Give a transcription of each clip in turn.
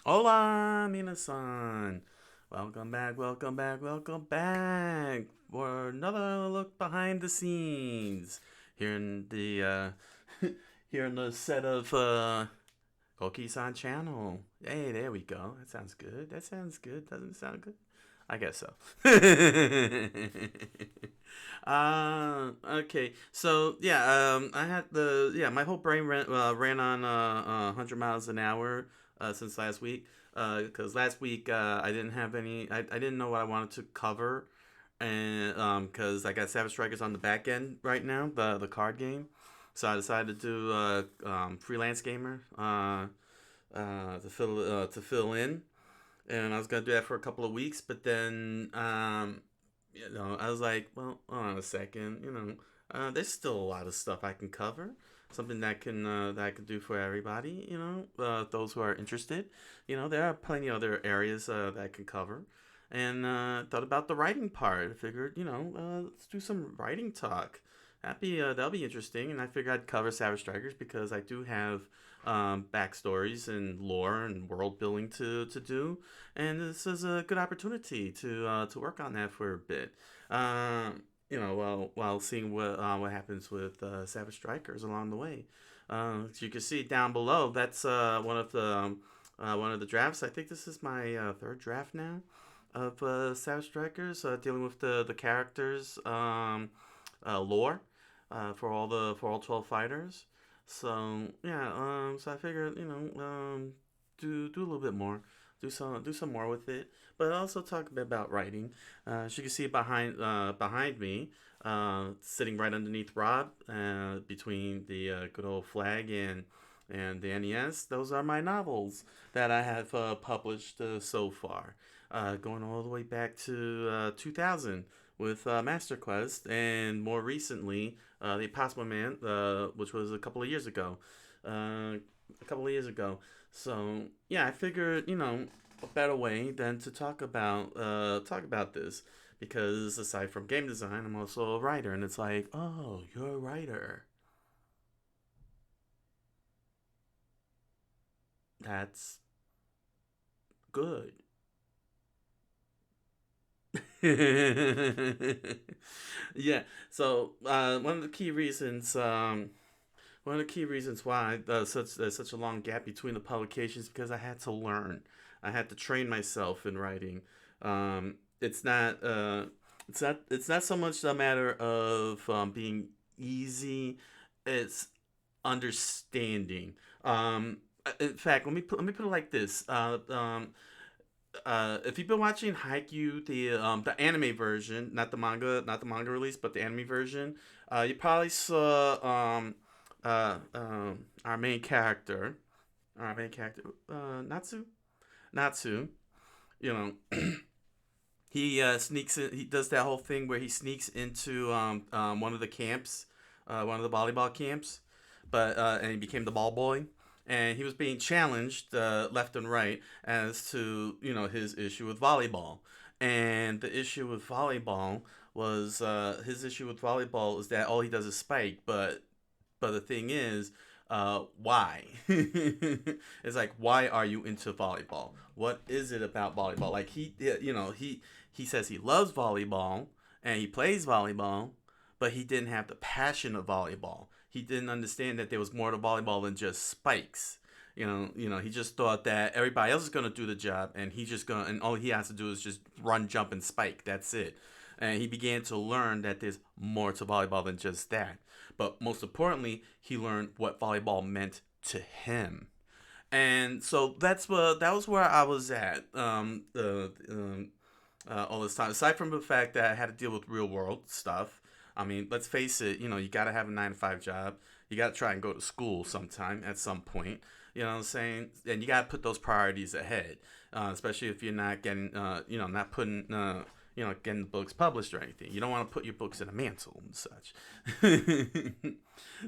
Hola, minasan. Welcome back, welcome back, welcome back for another look behind the scenes here in the here in the set of Coqui-san channel. Hey, there we go. That sounds good. That sounds good. Doesn't it sound good? I guess so. Okay. So yeah, I had my whole brain ran on 100 miles an hour since last week. Because last week I didn't have I didn't know what I wanted to cover, and because I got Savage Strikers on the back end right now, the card game. So I decided to do freelance gamer to fill in, and I was gonna do that for a couple of weeks, but then I was like, well, hold on a second, there's still a lot of stuff I can cover, something that I can do for everybody, those who are interested. There are plenty of other areas that I can cover, and thought about the writing part. I figured, let's do some writing talk. That'll be interesting, and I figured I'd cover Savage Strikers because I do have backstories and lore and world building to do, and this is a good opportunity to work on that for a bit. While seeing what happens with Savage Strikers along the way. As you can see down below, that's one of the drafts. I think this is my third draft now of Savage Strikers, dealing with the characters lore for all 12 fighters. So yeah, so I figured do a little bit more, do some more with it, but also talk a bit about writing. As you can see behind me, sitting right underneath Rob, between the good old flag and the NES. Those are my novels that I have published so far, going all the way back to 2000 with Master Quest, and more recently, The Impossible Man, which was a couple of years ago. A couple of years ago. So yeah, I figured a better way than to talk about this, because aside from game design, I'm also a writer, and it's like, oh, you're a writer. That's good. Yeah. So one of the key reasons why there's such a long gap between the publications, because I had to learn. I had to train myself in writing. It's not it's not so much a matter of being easy. It's understanding. In fact, let me put it like this. If you've been watching Haikyuu, the anime version, not the manga release, but the anime version, you probably saw our main character, Natsu. Natsu, you know, he sneaks in. He does that whole thing where he sneaks into one of the camps, one of the volleyball camps, and he became the ball boy. And he was being challenged left and right as to his issue with volleyball. And the issue with volleyball was his issue with volleyball is that all he does is spike, but the thing is, why? It's like, why are you into volleyball? What is it about volleyball? Like he says he loves volleyball and he plays volleyball, but he didn't have the passion of volleyball. He didn't understand that there was more to volleyball than just spikes. He just thought that everybody else is gonna do the job, and and all he has to do is just run, jump, and spike. That's it. And he began to learn that there's more to volleyball than just that. But most importantly, he learned what volleyball meant to him. And so that was where I was at all this time. Aside from the fact that I had to deal with real world stuff, I mean, let's face it, you got to have a 9 to 5 job. You got to try and go to school sometime at some point. You know what I'm saying? And you got to put those priorities ahead, especially if you're not getting, not putting, getting the books published or anything. You don't want to put your books in a mantle and such.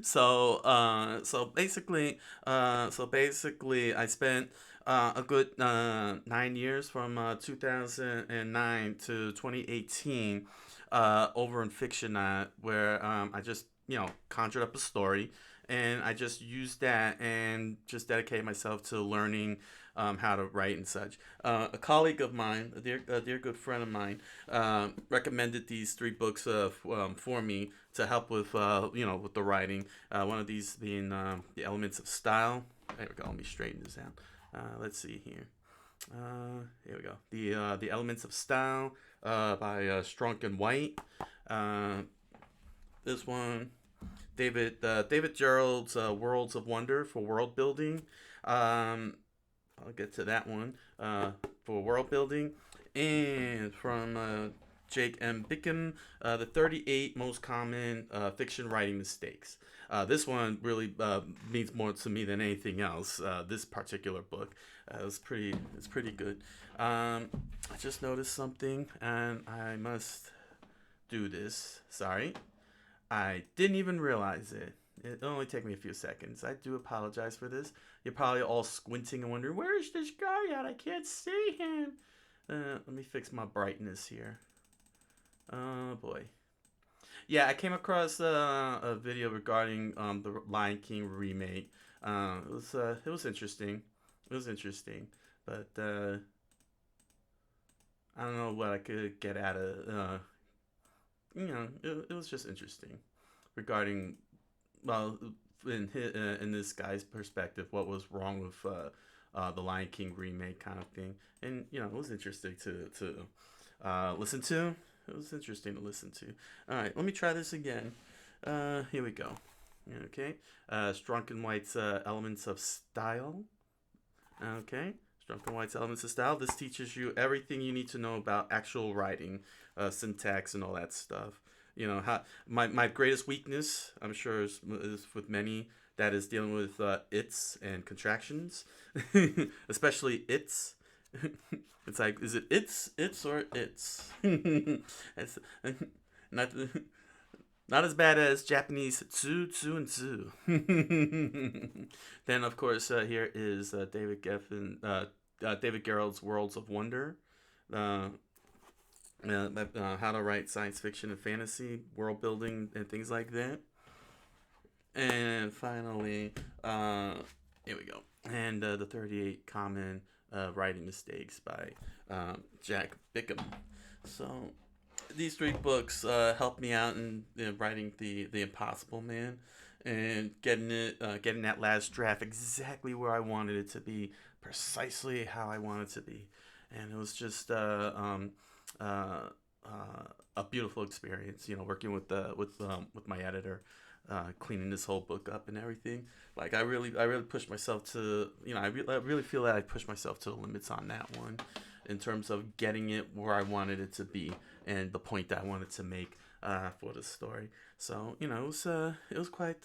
So basically, I spent a good 9 years from 2009 to 2018 over in fiction, where I just conjured up a story, and I just used that and just dedicated myself to learning how to write and such. A colleague of mine, a dear good friend of mine, recommended these 3 books for me to help with with the writing. One of these being The Elements of Style. There we go. Let me straighten this out. Let's see here. Here we go. The Elements of Style by Strunk and White. This one, David Gerald's Worlds of Wonder for world building. I'll get to that one for world building. And from Jake M. Bickham, the 38 most common fiction writing mistakes. This one really means more to me than anything else. This particular book, it's pretty good. I just noticed something, and I must do this. Sorry, I didn't even realize it. It'll only take me a few seconds. I do apologize for this. You're probably all squinting and wondering, where's this guy at? I can't see him. Let me fix my brightness here. Oh boy. Yeah, I came across a video regarding the Lion King remake. It was interesting. It was interesting, but I don't know what I could get out of. It was just interesting regarding, well, in this guy's perspective, what was wrong with the Lion King remake kind of thing, and it was interesting to listen to. It was interesting to listen to. All right, let me try this again. Here we go. Okay. Strunk and White's Elements of Style. Okay. Strunk and White's Elements of Style. This teaches you everything you need to know about actual writing, syntax, and all that stuff. How my greatest weakness, I'm sure, is with many, that is dealing with its and contractions, especially its. It's like, is it its or its? It's not not as bad as Japanese tsu, tsu, and tsu. Then, of course, here is David Gerald's Worlds of Wonder. How to write science fiction and fantasy, world building, and things like that. And finally, here we go. And the 38 Common Writing Mistakes by Jack Bickham. So these 3 books helped me out in writing the Impossible Man, and getting that last draft exactly where I wanted it to be, precisely how I wanted it to be, and it was just a beautiful experience. Working with my editor, cleaning this whole book up and everything. Like I really pushed myself to, I really feel that I pushed myself to the limits on that one, in terms of getting it where I wanted it to be and the point that I wanted to make for the story. So it was quite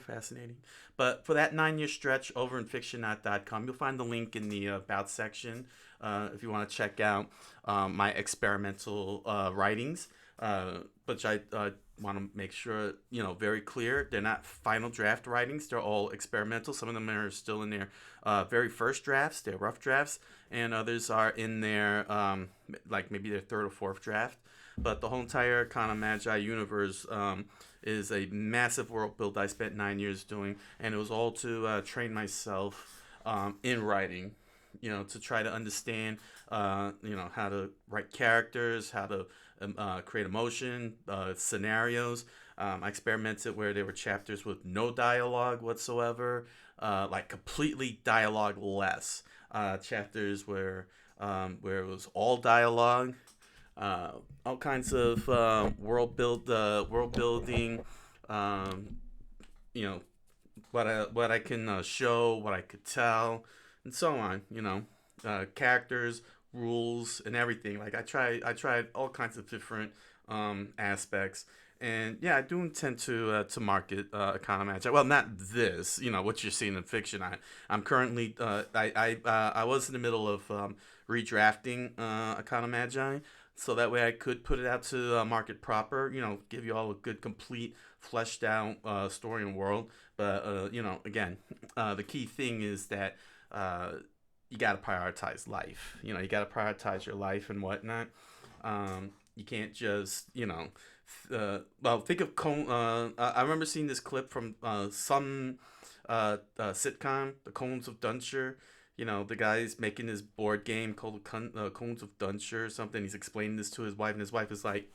fascinating. But for that 9-year stretch over in fictionaut.com, you'll find the link in the about section if you want to check out my experimental writings, which I want to make sure very clear. They're not final draft writings. They're all experimental. Some of them are still in their very first drafts. They're rough drafts, and others are in their like maybe their 3rd or 4th draft. But the whole entire kind of Magi universe is a massive world build I spent 9 years doing, and it was all to train myself in writing. To try to understand, how to write characters, how to create emotion, scenarios. I experimented where there were chapters with no dialogue whatsoever, like completely dialogue less. Chapters where it was all dialogue. All kinds of world building. What I can show, what I could tell, and so on. Characters, rules, and everything. Like I tried all kinds of different aspects. And yeah, I do intend to market Economagi. Well, not this, what you're seeing in fiction. I'm currently I was in the middle of redrafting Economagi, so that way I could put it out to market proper. Give you all a good, complete, fleshed out story and world. But again, the key thing is that you got to prioritize life. You got to prioritize your life and whatnot. You can't just think of I remember seeing this clip from some sitcom, The Cones of Dunshire. the guy's making this board game called Cones of Dunshire or something. He's explaining this to his wife, and his wife is like,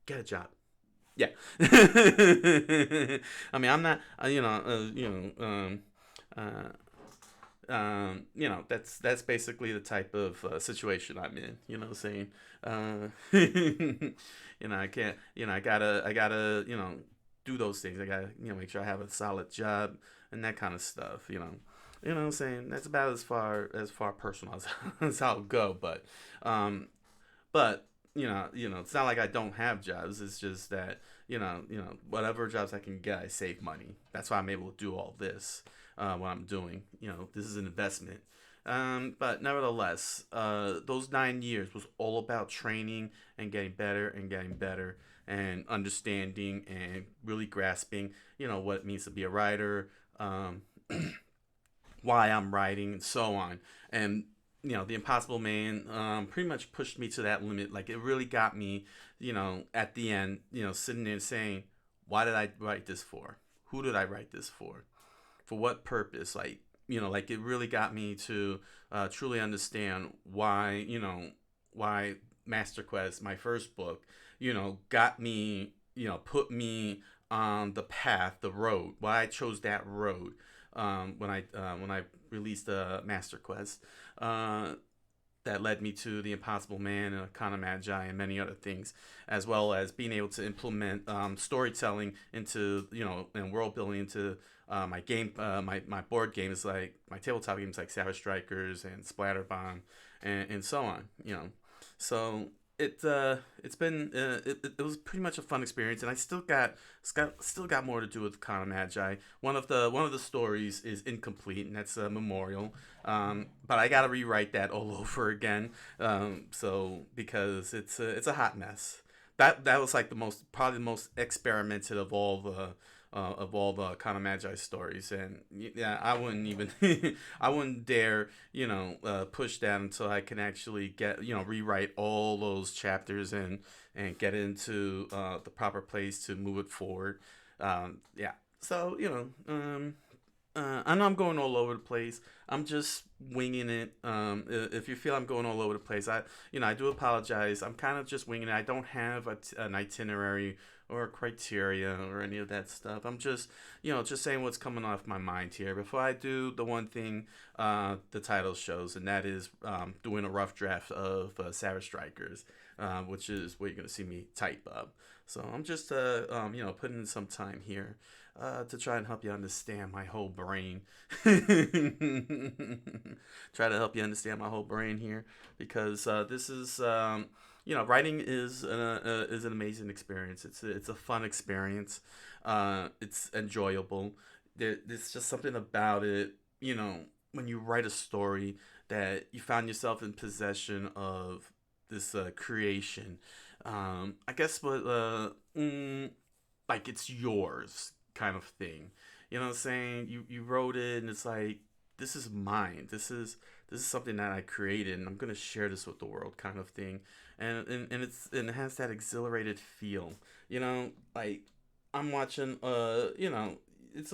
"Get a job." Yeah. I mean, I'm not, uh, that's basically the type of situation I'm in. You know what I'm saying? I can't. I gotta do those things. I gotta make sure I have a solid job and that kind of stuff. What I'm saying? That's about as far personal as, as I'll go. But it's not like I don't have jobs. It's just that whatever jobs I can get, I save money. That's why I'm able to do all this. What I'm doing, this is an investment. But nevertheless, those 9 years was all about training and getting better and getting better and understanding and really grasping, what it means to be a writer, why I'm writing, and so on. And the Impossible Man pretty much pushed me to that limit. Like it really got me, at the end, sitting there saying, why did I write this for? Who did I write this for what purpose? Like it really got me to truly understand why Master Quest, my first book, got me, put me on the path, the road, why I chose that road when I released Master Quest. That led me to the Impossible Man and Akana Magi and many other things, as well as being able to implement storytelling into and world building into my game, my board games, like my tabletop games like Savagestrikers and Splatterbomb, and so on. So it's been it was pretty much a fun experience, and I still got more to do with Akana Magi. One of the stories is incomplete, and that's a memorial. But I gotta rewrite that all over again. So because it's a hot mess. That was like probably the most experimented of all the kind of magi stories, and yeah, I wouldn't even I wouldn't dare push that until I can actually get rewrite all those chapters and get into the proper place to move it forward. Yeah, so I know I'm going all over the place. I'm just winging it. If you feel I'm going all over the place, I do apologize. I'm kind of just winging it. I don't have an itinerary or criteria or any of that stuff. I'm just saying what's coming off my mind here. Before I do the one thing the title shows, and that is doing a rough draft of Savage Strikers, which is what you're gonna see me type up. So I'm just putting in some time here to try and help you understand my whole brain. Try to help you understand my whole brain here, because this is writing is an amazing experience. It's a fun experience. It's enjoyable. There's just something about it. When you write a story that you found yourself in possession of this creation. I guess what like it's yours kind of thing. You know what I'm saying? You wrote it and it's like, this is mine. This is something that I created and I'm gonna share this with the world kind of thing. And it has that exhilarated feel. Like I'm watching it's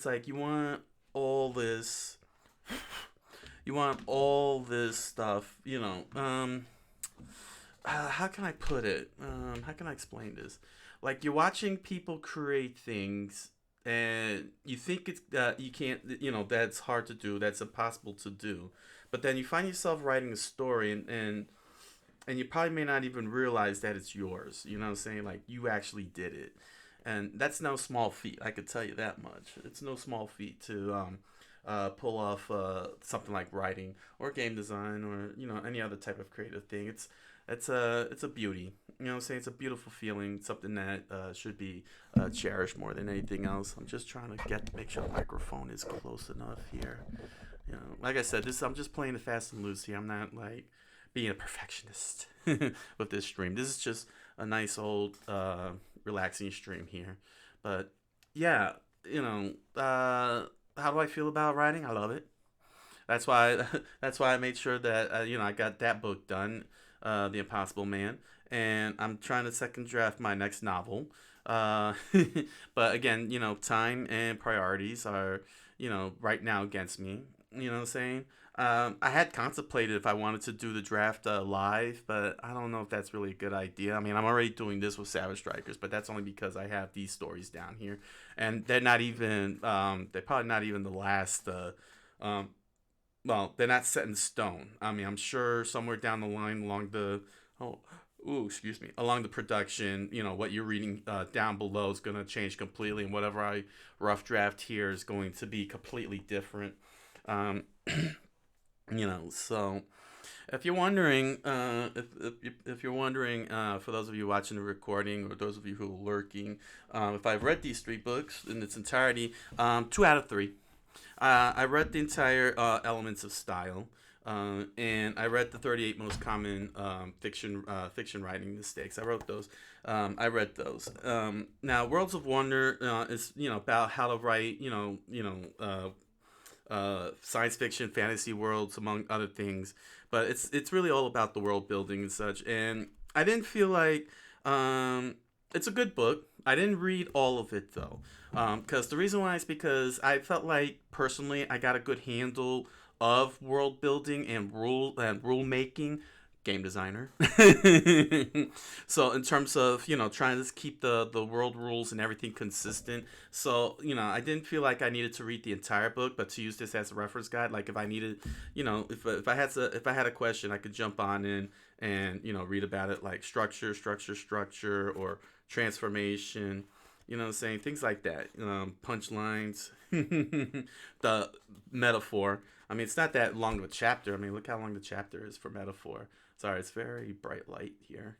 like you want all this stuff, how can I put it? How can I explain this? Like you're watching people create things, and you think it's you can't, that's hard to do, that's impossible to do, but then you find yourself writing a story, and you probably may not even realize that it's yours. You know what I'm saying? Like you actually did it, and that's no small feat. I could tell you that much. It's no small feat to pull off something like writing or game design or any other type of creative thing. It's a beauty. You know what I'm saying? It's a beautiful feeling, something that should be cherished more than anything else. I'm just trying to make sure the microphone is close enough here. Like I said, I'm just playing it fast and loose here. I'm not like being a perfectionist with this stream. This is just a nice old relaxing stream here. But yeah, how do I feel about writing? I love it. That's why that's why I made sure that I got that book done, The Impossible Man, and I'm trying to second draft my next novel. Uh, but again, time and priorities are right now against me. You know what I'm saying? I had contemplated if I wanted to do the draft live, but I don't know if that's really a good idea. I mean, I'm already doing this with Savage Strikers, but that's only because I have these stories down here, and they're not even. They're probably not even the last. Um, well, they're not set in stone. I mean, I'm sure somewhere down the line along the. Oh, ooh, excuse me. Along the production, what you're reading down below is going to change completely, and whatever I rough draft here is going to be completely different. Um, so if you're wondering, if you're wondering, for those of you watching the recording or those of you who are lurking, if I've read these three books in its entirety, 2 out of 3. I read the entire Elements of Style, and I read the 38 most common fiction writing mistakes. I wrote those. I read those. Now, Worlds of Wonder is about how to write science fiction, fantasy worlds, among other things. But it's really all about the world building and such. And I didn't feel like it's a good book. I didn't read all of it though, because the reason why is because I felt like personally I got a good handle of world building and rule making. Game designer. So in terms of trying to keep the world rules and everything consistent, so I didn't feel like I needed to read the entire book, but to use this as a reference guide, like if I needed, if I had a question, I could jump on in and read about it, like structure, or transformation, what I'm saying, things like that, punchlines, the metaphor. I mean, it's not that long of a chapter. I mean, look how long the chapter is for metaphor. Sorry, it's very bright light here.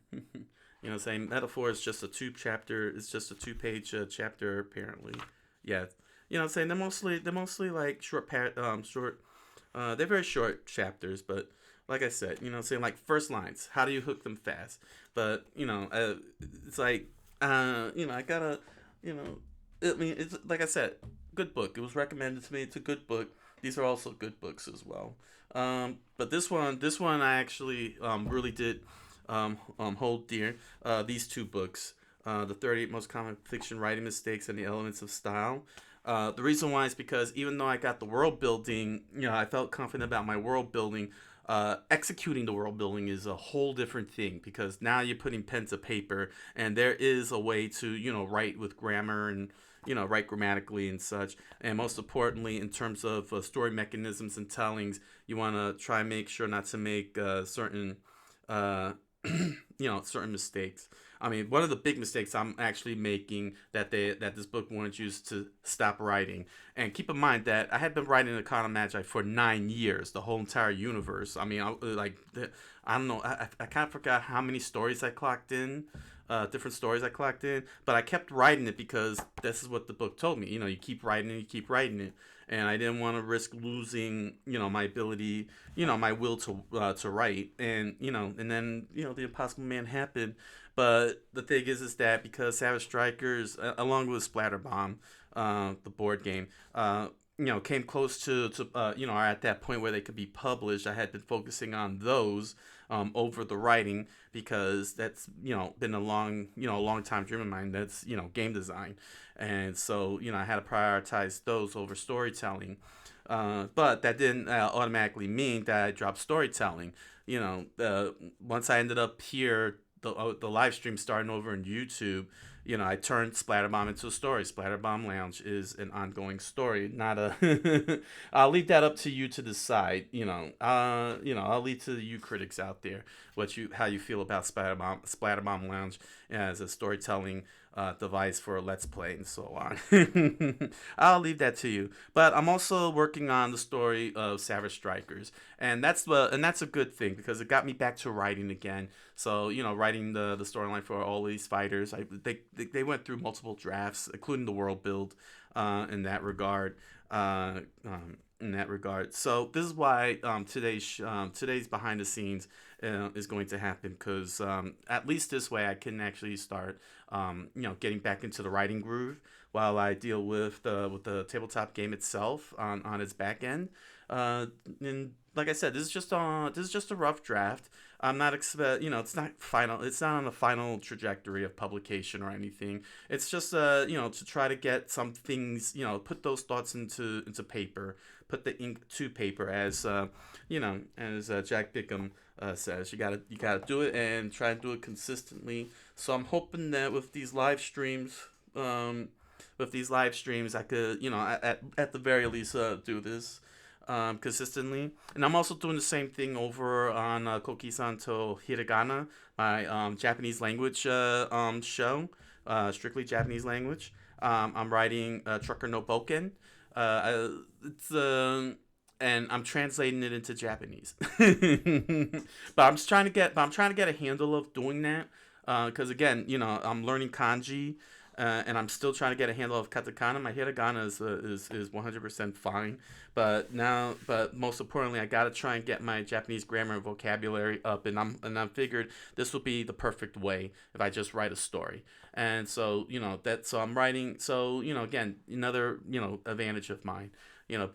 Saying metaphor is just a two-chapter. It's just a two-page chapter apparently. Yeah, saying they're mostly like short. They're very short chapters, but like I said, saying like first lines. How do you hook them fast? But it's like I gotta I mean, it's like I said, good book. It was recommended to me. It's a good book. These are also good books as well. But this one I actually really did hold dear. These two books, the 38 most common fiction writing mistakes and the Elements of Style. The reason why is because even though I got the world building, I felt confident about my world building. Executing the world building is a whole different thing because now you're putting pen to paper, and there is a way to write with grammar and write grammatically and such. And most importantly, in terms of story mechanisms and tellings, you want to try and make sure not to make certain uh, certain mistakes. I mean, one of the big mistakes I'm actually making that this book wanted you to stop writing. And keep in mind that I had been writing Econo Magi for 9 years, the whole entire universe. I mean, I don't know, I kind of forgot how many stories I clocked in. Different stories I clocked in, but I kept writing it because this is what the book told me. You keep writing it, you keep writing it, and I didn't want to risk losing, my ability, my will to write, and then the Impossible Man happened. But the thing is that because Savage Strikers, along with Splatterbomb, the board game, came close to are at that point where they could be published. I had been focusing on those over the writing because that's been a long time dream of mine. That's game design, and so I had to prioritize those over storytelling. But that didn't automatically mean that I dropped storytelling. Once I ended up here, the live stream starting over on YouTube, I turned Splatterbomb into a story. Splatterbomb Lounge is an ongoing story, not a. I'll leave that up to you to decide. I'll leave to you critics out there how you feel about Splatterbomb Lounge as a storytelling device for a let's play and so on. I'll leave that to you. But I'm also working on the story of Savage Strikers, and that's a good thing because it got me back to writing again. So writing the storyline for all these fighters, they went through multiple drafts, including the world build, in that regard. So this is why today's behind the scenes is going to happen because at least this way I can actually start getting back into the writing groove while I deal with the tabletop game itself on its back end. And like I said, this is just a rough draft. I'm not it's not final. It's not on the final trajectory of publication or anything. It's just to try to get some things, put those thoughts into paper, put the ink to paper, as as Jack Bickham says. You gotta do it and try to do it consistently. So I'm hoping that um, with these live streams, I could, at the very least, do this consistently. And I'm also doing the same thing over on Coqui-san to Hiragana, my Japanese language show, strictly Japanese language. I'm writing Trucker no Boken. It's and I'm translating it into Japanese. But I'm trying to get a handle of doing that. Because again, I'm learning kanji, and I'm still trying to get a handle of katakana. My hiragana is 100% fine, but most importantly, I gotta try and get my Japanese grammar and vocabulary up, and I figured this would be the perfect way if I just write a story. And so I'm writing. So again, another advantage of mine,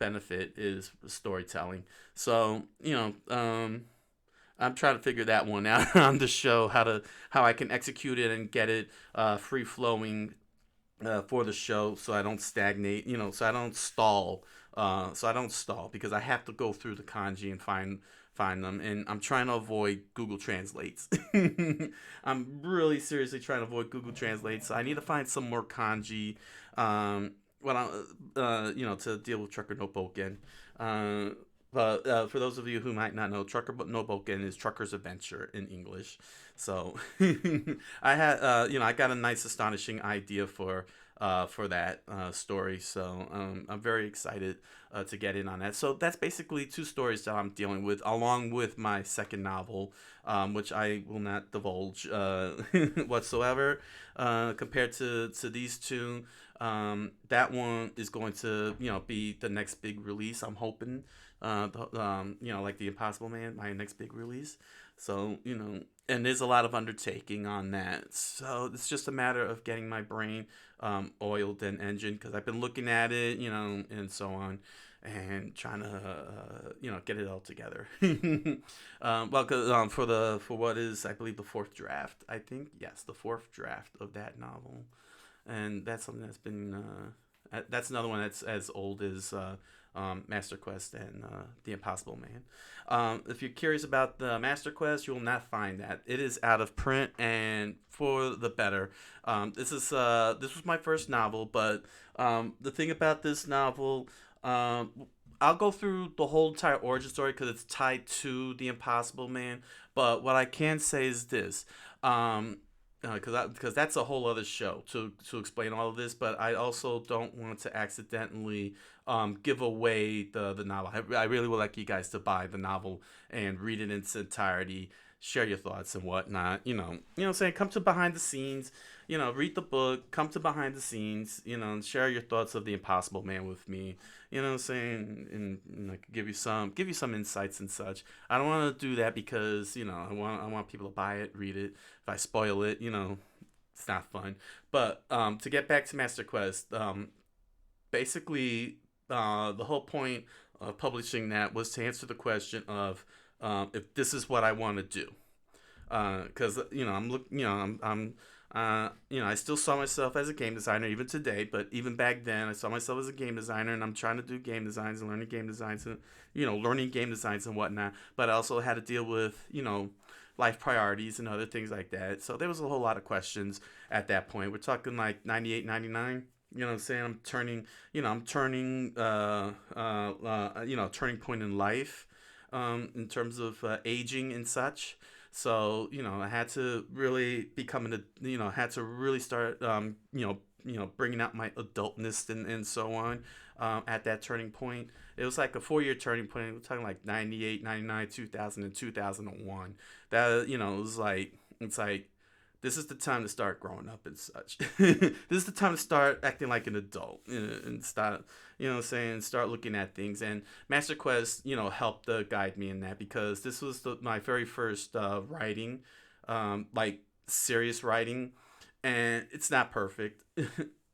benefit is storytelling. So I'm trying to figure that one out on the show, how I can execute it and get it free flowing for the show, so I don't stagnate, so I don't stall, because I have to go through the kanji and find them, and I'm trying to avoid Google Translates. I'm really seriously trying to avoid Google Translates. So I need to find some more kanji, when to deal with Trucker no Boken. But for those of you who might not know, Trucker no Boken is Trucker's Adventure in English. So I got a nice, astonishing idea for that story. So I'm very excited to get in on that. So that's basically two stories that I'm dealing with, along with my second novel, which I will not divulge whatsoever. Compared to these two, that one is going to be the next big release. I'm hoping. Like The Impossible Man, my next big release. So, and there's a lot of undertaking on that. So it's just a matter of getting my brain oiled and engined, because I've been looking at it, and so on, and trying to, get it all together. Well, 'cause, for what is, I believe, the fourth draft, I think, yes, the fourth draft of that novel. And that's something that's another one that's as old as Master Quest and The Impossible Man. If you're curious about the Master Quest, you will not find that. It is out of print, and for the better. This was my first novel, but the thing about this novel, I'll go through the whole entire origin story because it's tied to The Impossible Man. But what I can say is this. Because that's a whole other show to explain all of this, but I also don't want to accidentally give away the novel. I really would like you guys to buy the novel and read it in its entirety, share your thoughts and whatnot. What I'm saying, come to behind the scenes, read the book, come to behind the scenes, and share your thoughts of The Impossible Man with me. What I'm saying, and give you some insights and such. I don't want to do that because I want people to buy it, read it. If I spoil it, it's not fun. But to get back to Master Quest, basically the whole point of publishing that was to answer the question of if this is what I want to do. Because I still saw myself as a game designer even today, but even back then I saw myself as a game designer, and I'm trying to do game designs and learning game designs and learning game designs and whatnot. But I also had to deal with life priorities and other things like that. So there was a whole lot of questions at that point. We're talking like 98, 99. You know what I'm saying? I'm turning turning point in life, in terms of aging and such. So I had to really had to really start bringing out my adultness and so on. At that turning point, it was like a 4-year turning point. We're talking like 98, 99, 2000, and 2001. That it was like, it's like, this is the time to start growing up and such. This is the time to start acting like an adult and start, start looking at things. And Master Quest, helped guide me in that, because this was my very first writing, like serious writing, and it's not perfect.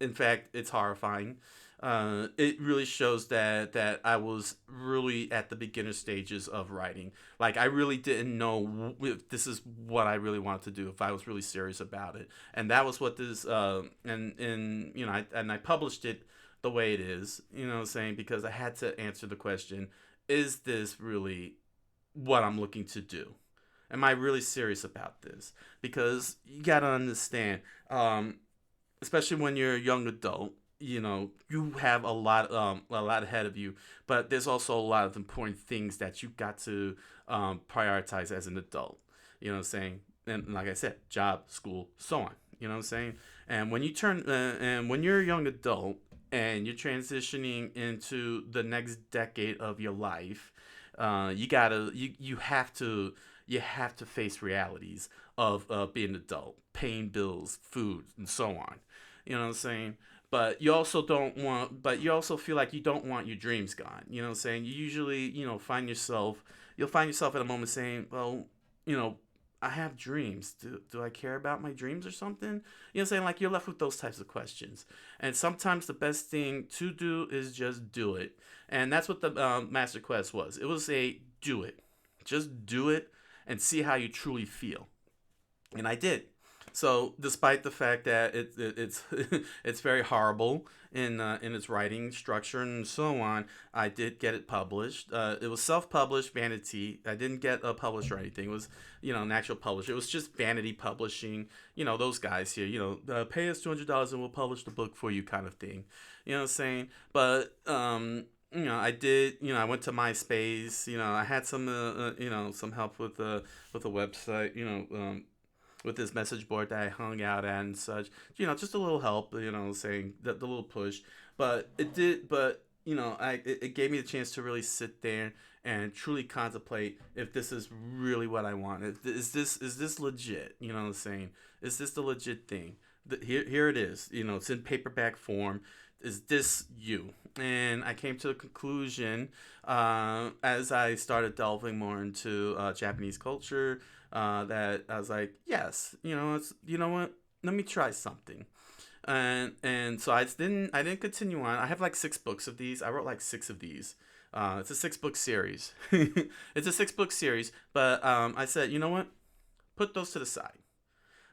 In fact, it's horrifying. it really shows that I was really at the beginner stages of writing. Like I really didn't know if this is what I really wanted to do, if I was really serious about it, and that was what this and I published it the way it is. You know what I'm saying? Because I had to answer the question: is this really what I'm looking to do? Am I really serious about this? Because you gotta understand, especially when you're a young adult, you have a lot ahead of you, but there's also a lot of important things that you got to prioritize as an adult. You know what I'm saying? And like I said, job, school, so on. You know what I'm saying? And when you're a young adult and you're transitioning into the next decade of your life, you have to face realities of being an adult, paying bills, food, and so on. You know what I'm saying? But you also feel like you don't want your dreams gone. You know what I'm saying? You usually, you'll find yourself at a moment saying, well, you know, I have dreams. Do I care about my dreams or something? You know what I'm saying? Like you're left with those types of questions. And sometimes the best thing to do is just do it. And that's what the Master Quest was. It was a do it. Just do it and see how you truly feel. And I did. So, despite the fact that it's it's very horrible in its writing structure and so on, I did get it published. It was self-published, Vanity. I didn't get a publisher or anything. It was an actual publisher. It was just Vanity Publishing. Those guys here. Pay us $200 and we'll publish the book for you, kind of thing. You know what I'm saying? But I did. I went to MySpace. I had some help with the website. With this message board that I hung out at and such. Just a little help, saying that the little push. But it did, it gave me the chance to really sit there and truly contemplate if this is really what I want. Is this legit? You know what I'm saying? Is this the legit thing? Here it is. It's in paperback form. Is this you? And I came to the conclusion as I started delving more into Japanese culture that I was like, yes, what? Let me try something. And so I didn't continue on. I have like 6 books of these. I wrote like 6 of these. It's a 6-book series. It's a 6-book series, but I said, you know what? Put those to the side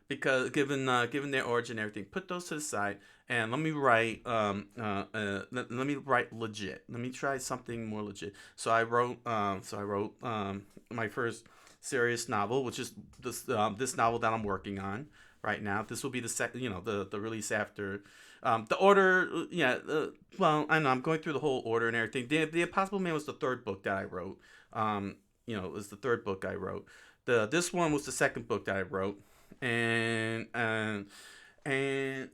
because given their origin and everything, put those to the side and let me write let me write legit. Let me try something more legit. So I wrote my first serious novel, which is this novel that I'm working on right now. This will be the second, the release after. The order, yeah. Well, I know I'm going through the whole order and everything. The Impossible Man was the 3rd book that I wrote. It was the 3rd book I wrote. This one was the 2nd book that I wrote, and it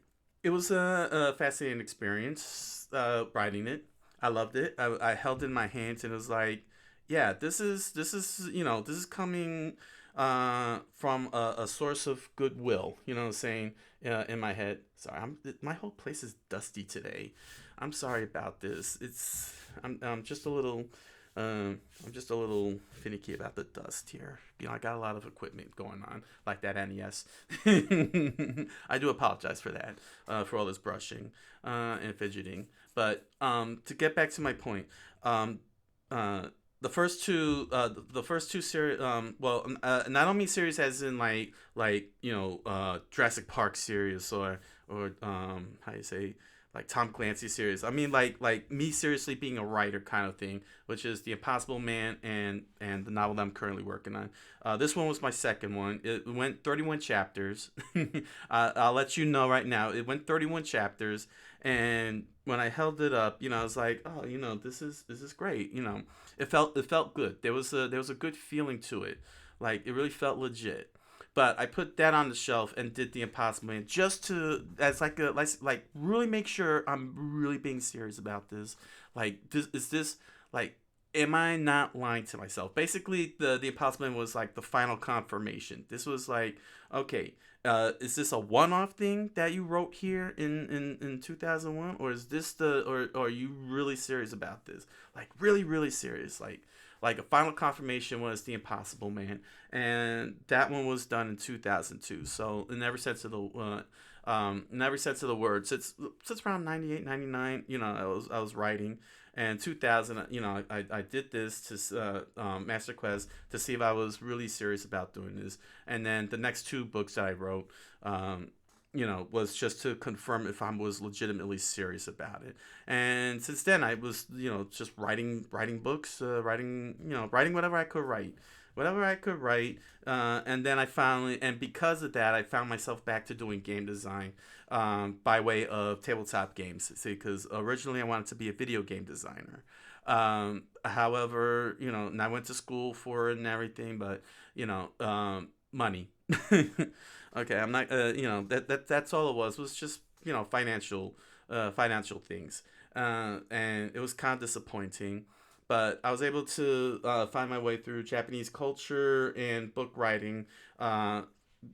was a fascinating experience writing it. I loved it. I held it in my hands and it was like, yeah, this is coming from a source of goodwill. You know what I'm saying? In my head. Sorry, my whole place is dusty today. I'm sorry about this. I'm just a little finicky about the dust here. I got a lot of equipment going on, like that NES. I do apologize for that, for all this brushing and fidgeting. But to get back to my point, the first two series, and I don't mean series as in Jurassic Park series or how you say, like Tom Clancy series. I mean like me seriously being a writer kind of thing, which is The Impossible Man and the novel that I'm currently working on. This one was my second one. It went 31 chapters. I'll let you know right now. It went 31 chapters, and when I held it up, I was like, oh, this is great. It felt good. There was a good feeling to it. Like it really felt legit. But I put that on the shelf and did The Impossible Man just to as like really make sure I'm really being serious about this. Like this like, am I not lying to myself? Basically, the Impossible Man was like the final confirmation. This was like, okay, is this a one-off thing that you wrote here in 2001, or is this or are you really serious about this? Like really, really serious. Like a final confirmation was The Impossible Man, and that one was done in 2002. So in every sense of the In every sense of the word. Since around 98, 99, I was writing. And 2000, I did this to Master Quest to see if I was really serious about doing this. And then the next two books that I wrote, was just to confirm if I was legitimately serious about it. And since then, I was, just writing books, writing whatever I could write. Whatever I could write, and then and because of that, I found myself back to doing game design by way of tabletop games. See, because originally I wanted to be a video game designer. However, and I went to school for it and everything, but money. Okay, I'm not. That's all it was just financial things, and it was kind of disappointing. But I was able to find my way through Japanese culture and book writing, uh,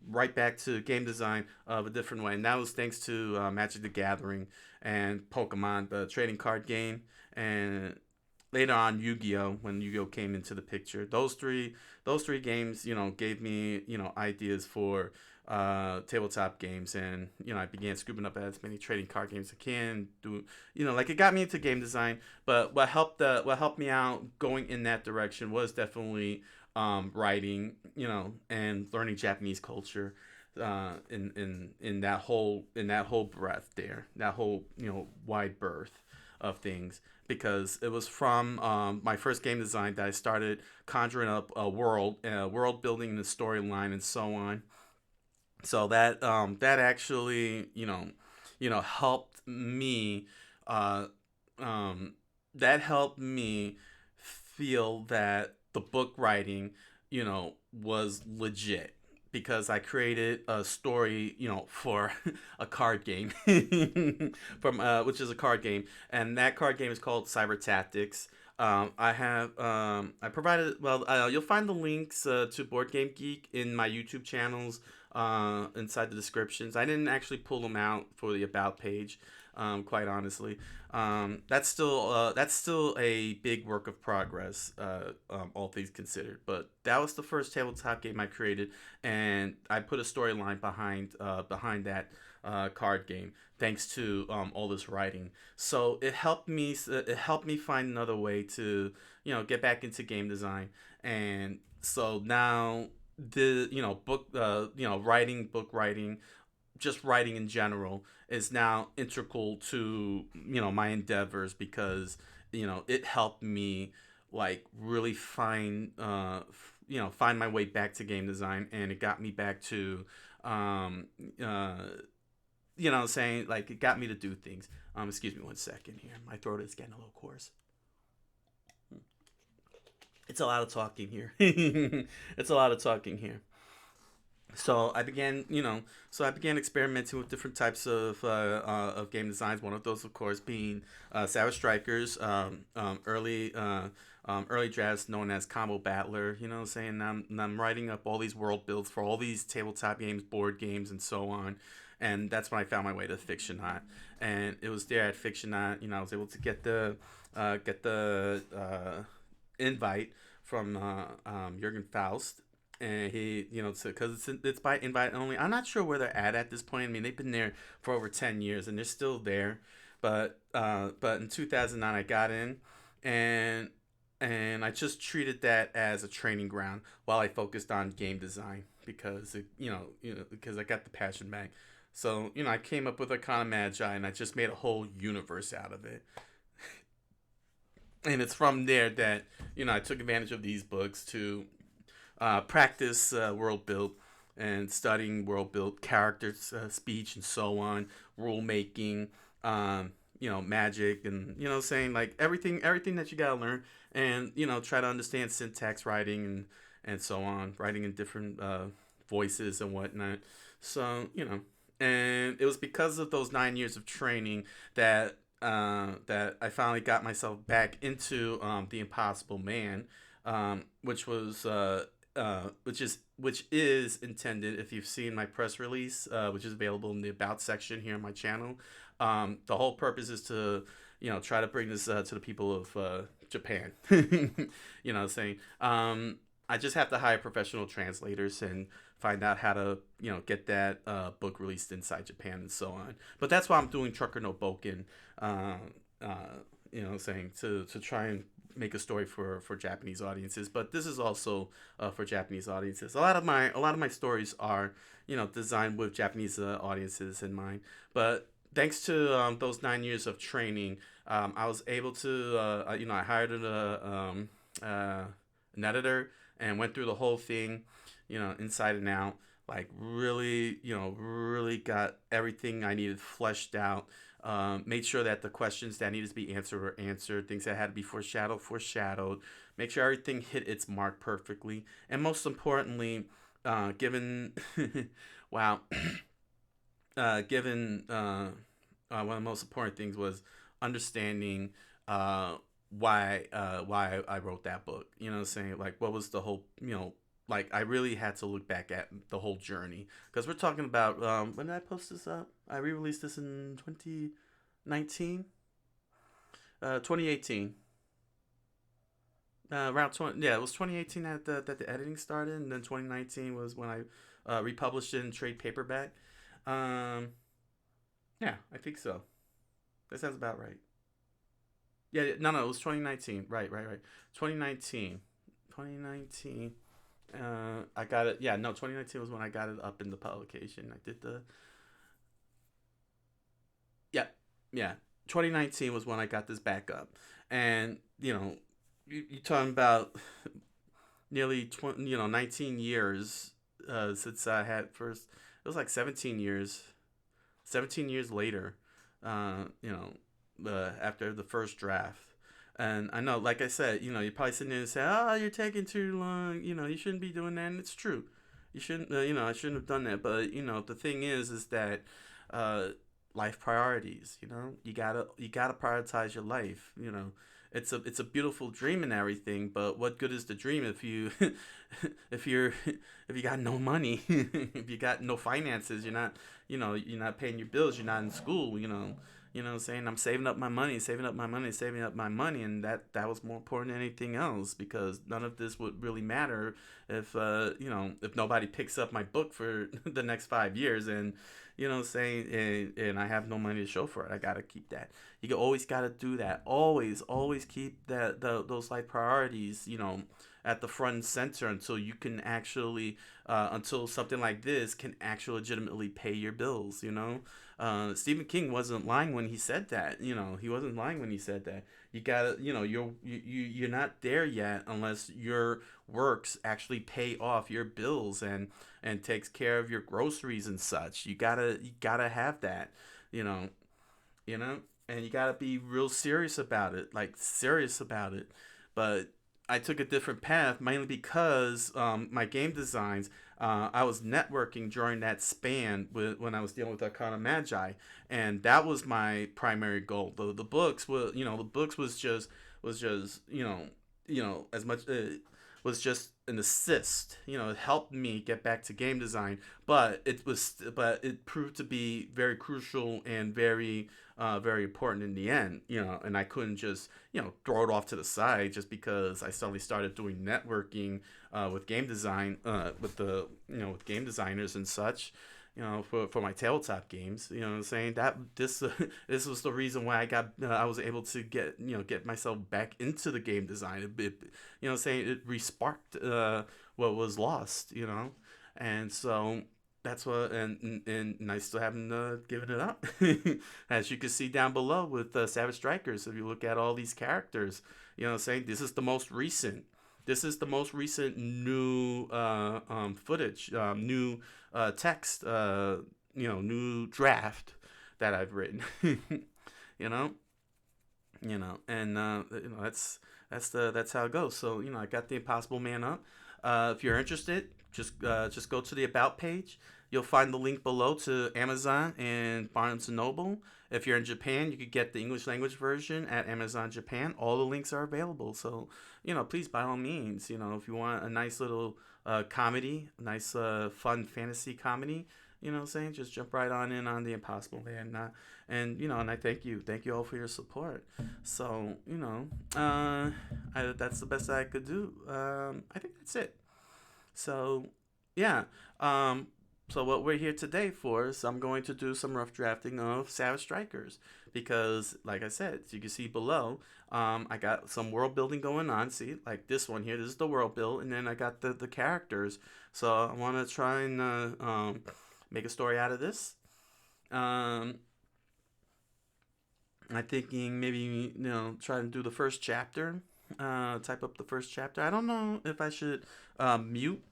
right back to game design of a different way. And that was thanks to Magic the Gathering and Pokemon, the trading card game, and later on Yu-Gi-Oh, when Yu-Gi-Oh came into the picture. Those three games, gave me, ideas for tabletop games, and I began scooping up as many trading card games as I can do. Like it got me into game design. But what helped me out going in that direction was definitely writing, and learning Japanese culture. In that whole breadth there, that whole wide berth of things, because it was from my first game design that I started conjuring up a world building, the storyline, and so on. So that actually helped me, uh, that helped me feel that the book writing was legit, because I created a story, for a card game, from which is a card game, and that card game is called Cyber Tactics. I provided, well, you'll find the links to Board Game Geek in my YouTube channels, inside the descriptions. I didn't actually pull them out for the about page, quite honestly. That's still a big work of progress, all things considered. But that was the first tabletop game I created, and I put a storyline behind that card game, thanks to all this writing. So it helped me find another way to get back into game design. And so now the writing, book writing, just writing in general, is now integral to my endeavors, because it helped me, like, really find my way back to game design, and it got me back to um uh saying, like, it got me to do things. Excuse me one second here, my throat is getting a little coarse. It's a lot of talking here. It's a lot of talking here. So I began experimenting with different types of game designs. One of those, of course, being Savage Strikers, early drafts known as Combo Battler. You know what I'm saying? I'm writing up all these world builds for all these tabletop games, board games, and so on. And that's when I found my way to Fictionaut. And it was there at Fictionaut, I was able to get the invite from Jurgen Faust, and he, because it's by invite only. I'm not sure where they're at this point. I mean, they've been there for over 10 years, and they're still there. But in 2009, I got in, and I just treated that as a training ground while I focused on game design, because because I got the passion back. So I came up with a kind of magi, and I just made a whole universe out of it. And it's from there that I took advantage of these books to practice world build, and studying world build, characters, speech, and so on, rule making, magic, and saying, like, everything that you gotta learn, and try to understand syntax, writing, and so on, writing in different voices and whatnot. So and it was because of those 9 years of training that I finally got myself back into the Impossible Man, which is intended. If you've seen my press release, which is available in the About section here on my channel, the whole purpose is to try to bring this to the people of Japan. Saying I just have to hire professional translators, and find out how to get that book released inside Japan and so on. But that's why I'm doing Trucker no Boken, uh, saying to try and make a story for Japanese audiences. But this is also for Japanese audiences. A lot of my stories are designed with Japanese audiences in mind. But thanks to those 9 years of training, I was able to I hired an editor and went through the whole thing, inside and out. Like really, really got everything I needed fleshed out. Made sure that the questions that needed to be answered were answered. Things that had to be foreshadowed. Make sure everything hit its mark perfectly. And most importantly, given, wow, given one of the most important things was understanding why I wrote that book. Saying like what was the whole like I really had to look back at the whole journey because we're talking about when did I post this up? I re-released this in 2019, 2018. Around 20, yeah, it was 2018 that the editing started, and then 2019 was when I republished it in trade paperback. Um, yeah, I think so. That sounds about right. Yeah, no, it was 2019. Right. 2019. 2019. I got it. Yeah, no, 2019 was when I got it up in the publication. I did the. Yeah, yeah. 2019 was when I got this back up. And, you're talking about nearly 19 years since I had first. It was like 17 years. 17 years later, after the first draft. And I know, like I said, you're probably sitting there and say, "Oh, you're taking too long. You shouldn't be doing that." And it's true. You shouldn't. I shouldn't have done that. But the thing is that uh, life priorities. You gotta prioritize your life. It's a beautiful dream and everything. But what good is the dream if you if you got no money, if you got no finances, you're not paying your bills, you're not in school. What I'm saying? I'm saving up my money, saving up my money, and that was more important than anything else because none of this would really matter if nobody picks up my book for the next 5 years, and what I'm saying, and I have no money to show for it. I gotta keep that. You always gotta do that. Always keep those life priorities, at the front and center until you can actually, until something like this can actually legitimately pay your bills. Stephen King wasn't lying when he said that. He wasn't lying when he said that. You gotta, you're not there yet unless your works actually pay off your bills and takes care of your groceries and such. You gotta have that, you know, you know, and you gotta be real serious about it, like serious about it. But I took a different path mainly because my game designs. I was networking during that span when I was dealing with Arcana Magi, and that was my primary goal. The books were, the books was just as much was just an assist. It helped me get back to game design, but it proved to be very crucial and very important in the end. And I couldn't just throw it off to the side just because I suddenly started doing networking with game design with game designers and such. For my tabletop games, what I'm saying, that this this was the reason why I was able to get myself back into the game design. What I'm saying, it resparked what was lost. And so that's what, and I still haven't given it up. As you can see down below with Savage Strikers, if you look at all these characters, what I'm saying, this is the most recent. This is the most recent new footage, new text, new draft that I've written. you know, and that's how it goes. So I got the Impossible Man up. If you're interested, just go to the About page. You'll find the link below to Amazon and Barnes and Noble. If you're in Japan, you could get the English language version at Amazon Japan. All the links are available. So, please, by all means, if you want a nice little comedy, nice fun fantasy comedy, what I'm saying, just jump right on in on the Impossible Man. And I thank you. Thank you all for your support. So, that's the best I could do. I think that's it. So, yeah. Um, so what we're here today for is I'm going to do some rough drafting of Savage Strikers because, like I said, you can see below, I got some world building going on. See, like this one here, this is the world build, and then I got the characters. So I want to try and make a story out of this. Um, I'm thinking maybe try and do the first chapter. Type up the first chapter. I don't know if I should mute.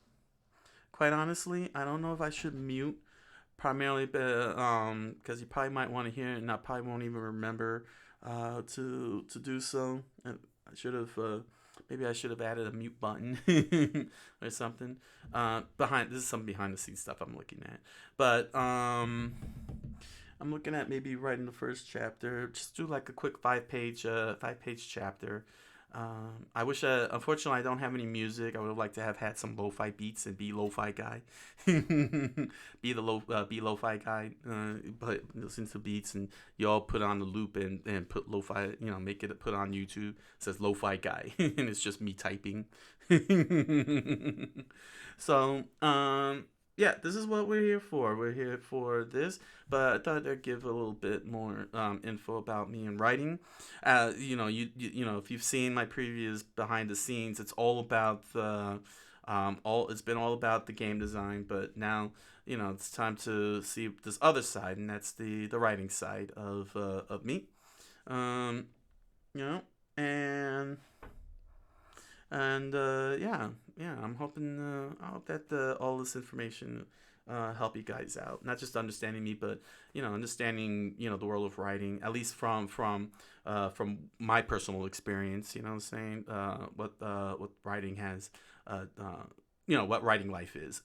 Quite honestly, I don't know if I should mute primarily, because you probably might want to hear it, and I probably won't even remember to do so. I should have maybe I should have added a mute button or something. Behind this is some behind the scenes stuff I'm looking at, but I'm looking at maybe writing the first chapter. Just do like a quick five page chapter. I wish, unfortunately, I don't have any music. I would have liked to have had some lo-fi beats and be lo-fi guy, be lo-fi guy. But listen to beats and you all put on the loop and put lo-fi. Make it put on YouTube. It says lo-fi guy, and it's just me typing. So, yeah, this is what we're here for. We're here for this, but I thought I'd give a little bit more info about me and writing. If you've seen my previous behind the scenes, it's all about the it's been all about the game design, but now it's time to see this other side, and that's the writing side of me. Um, you know, and yeah, I'm hoping I hope that all this information help you guys out. Not just understanding me, but understanding the world of writing, at least from my personal experience. You know what I'm saying? What writing has. What writing life is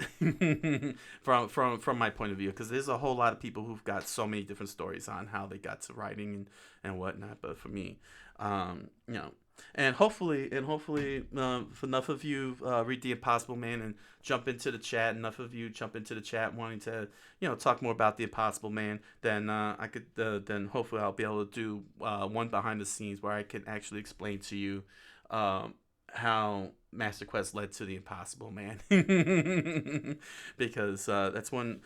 from my point of view, because there's a whole lot of people who've got so many different stories on how they got to writing and whatnot. But for me, you know and hopefully, if enough of you read The Impossible Man and jump into the chat, enough of you jump into the chat wanting to, talk more about The Impossible Man, then I could, then hopefully I'll be able to do one behind the scenes where I can actually explain to you how Master Quest led to The Impossible Man, because it's one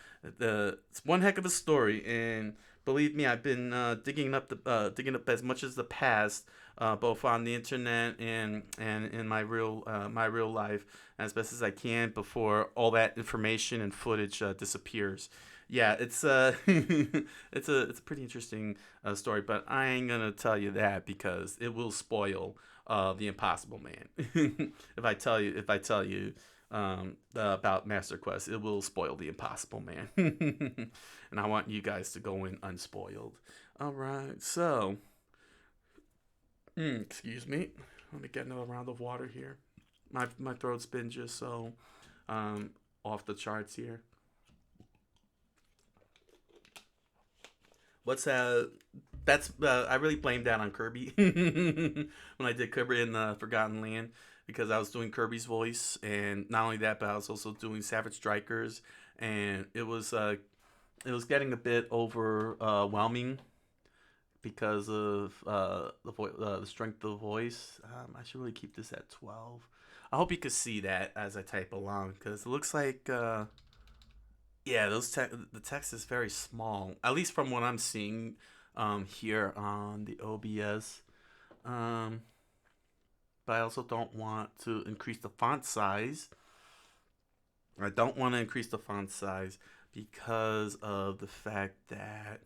heck of a story, and believe me, I've been digging up as much as the past, both on the internet and in my real life, as best as I can before all that information and footage disappears. Yeah, it's it's a pretty interesting story, but I ain't gonna tell you that because it will spoil the Impossible Man. If I tell you about Master Quest, it will spoil the Impossible Man, and I want you guys to go in unspoiled. All right, so. Excuse me. Let me get another round of water here. My throat's been just so off the charts here. What's That's I really blame that on Kirby when I did Kirby in the Forgotten Land, because I was doing Kirby's voice, and not only that, but I was also doing Savage Strikers, and it was getting a bit overwhelming because of the strength of the voice. I should really keep this at 12. I hope you could see that as I type along, because it looks like yeah, the text is very small, at least from what I'm seeing here on the OBS. Um, but I also don't want to increase the font size. I don't want to increase the font size because of the fact that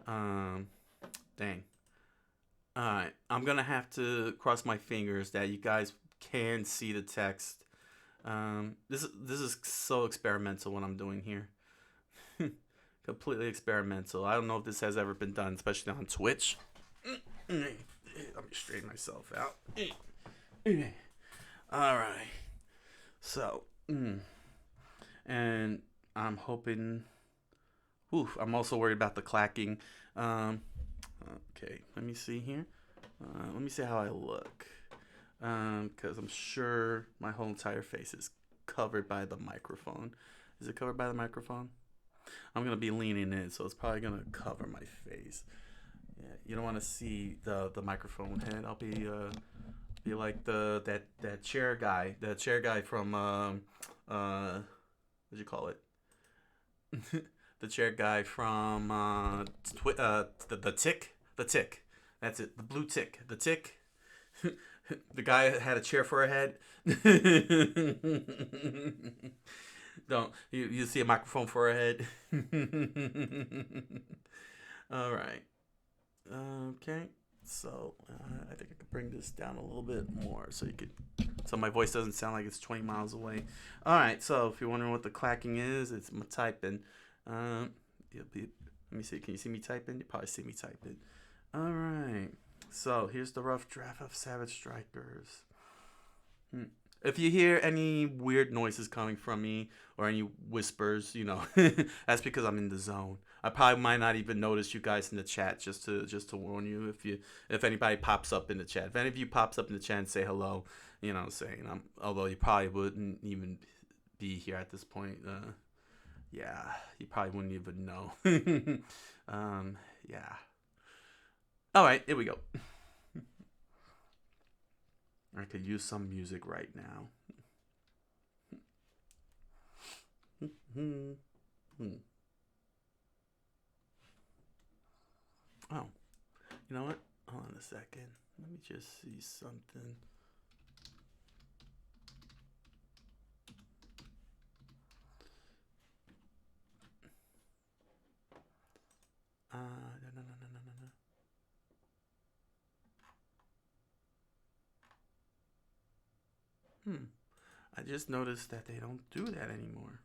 dang. Alright, I'm gonna have to cross my fingers that you guys can see the text. This is so experimental what I'm doing here. Completely experimental. I don't know if this has ever been done, especially on Twitch. Let me straighten myself out. Alright. So, and I'm hoping. Oof, I'm also worried about the clacking. Okay, let me see here. Let me see how I look. Because I'm sure my whole entire face is covered by the microphone. Is it covered by the microphone? I'm going to be leaning in, so it's probably going to cover my face. Yeah, you don't want to see the microphone head. I'll be like that chair guy. The chair guy from What'd you call it? The chair guy from the tick, the tick. That's it. The blue tick, the tick. The guy had a chair for a head. Don't you see a microphone for a head? All right. Okay. So I think I could bring this down a little bit more so you could, so my voice doesn't sound like it's 20 miles away. All right. So if you're wondering what the clacking is, it's my typing. It'll be. Let me see. Can you see me typing? You probably see me typing. All right. So here's the rough draft of Savage Strikers. If you hear any weird noises coming from me or any whispers, that's because I'm in the zone. I probably might not even notice you guys in the chat, just to warn you. If anybody pops up in the chat, if any of you pops up in the chat and say hello, saying although you probably wouldn't even be here at this point. Yeah, you probably wouldn't even know. Yeah. All right, here we go. I could use some music right now. Oh, you know what? Hold on a second. Let me just see something. No. I just noticed that they don't do that anymore.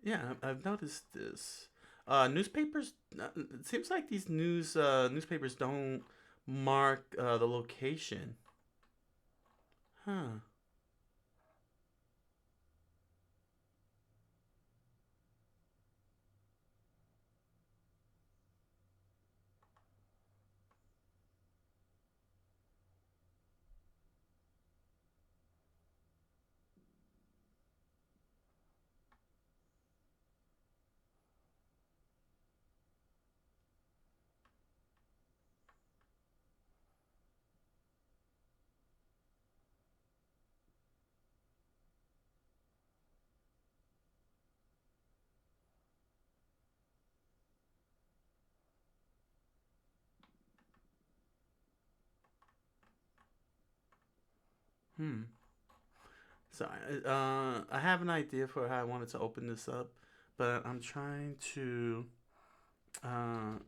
Yeah, I've noticed this. Newspapers. It seems like these newspapers don't mark the location. Huh. Hmm. So I have an idea for how I wanted to open this up, but I'm trying to uh,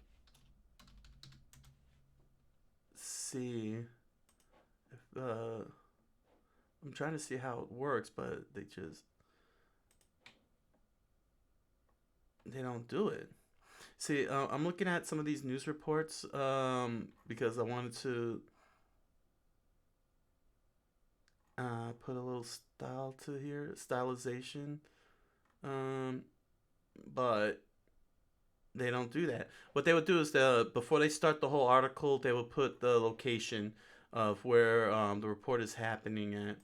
see if I'm trying to see how it works, but they don't do it. See, I'm looking at some of these news reports because I wanted to put a little style to here, stylization, um, but they don't do that. What they would do is before they start the whole article, they would put the location of where the report is happening at,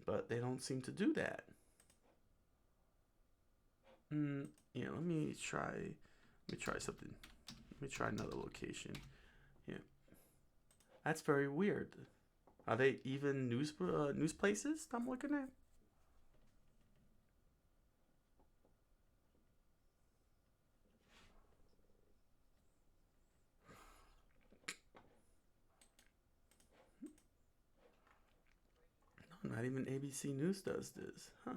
but they don't seem to do that. Yeah, let me try. Let me try something. Let me try another location. Yeah, that's very weird. Are they even news places I'm looking at? No, not even ABC News does this, huh?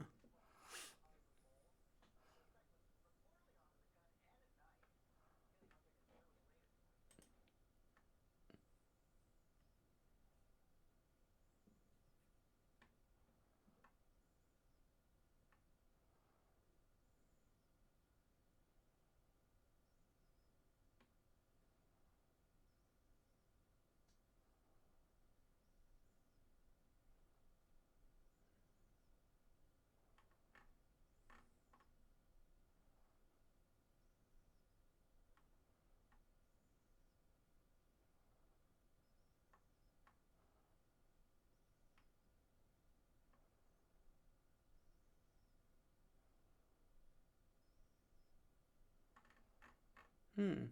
Hmm.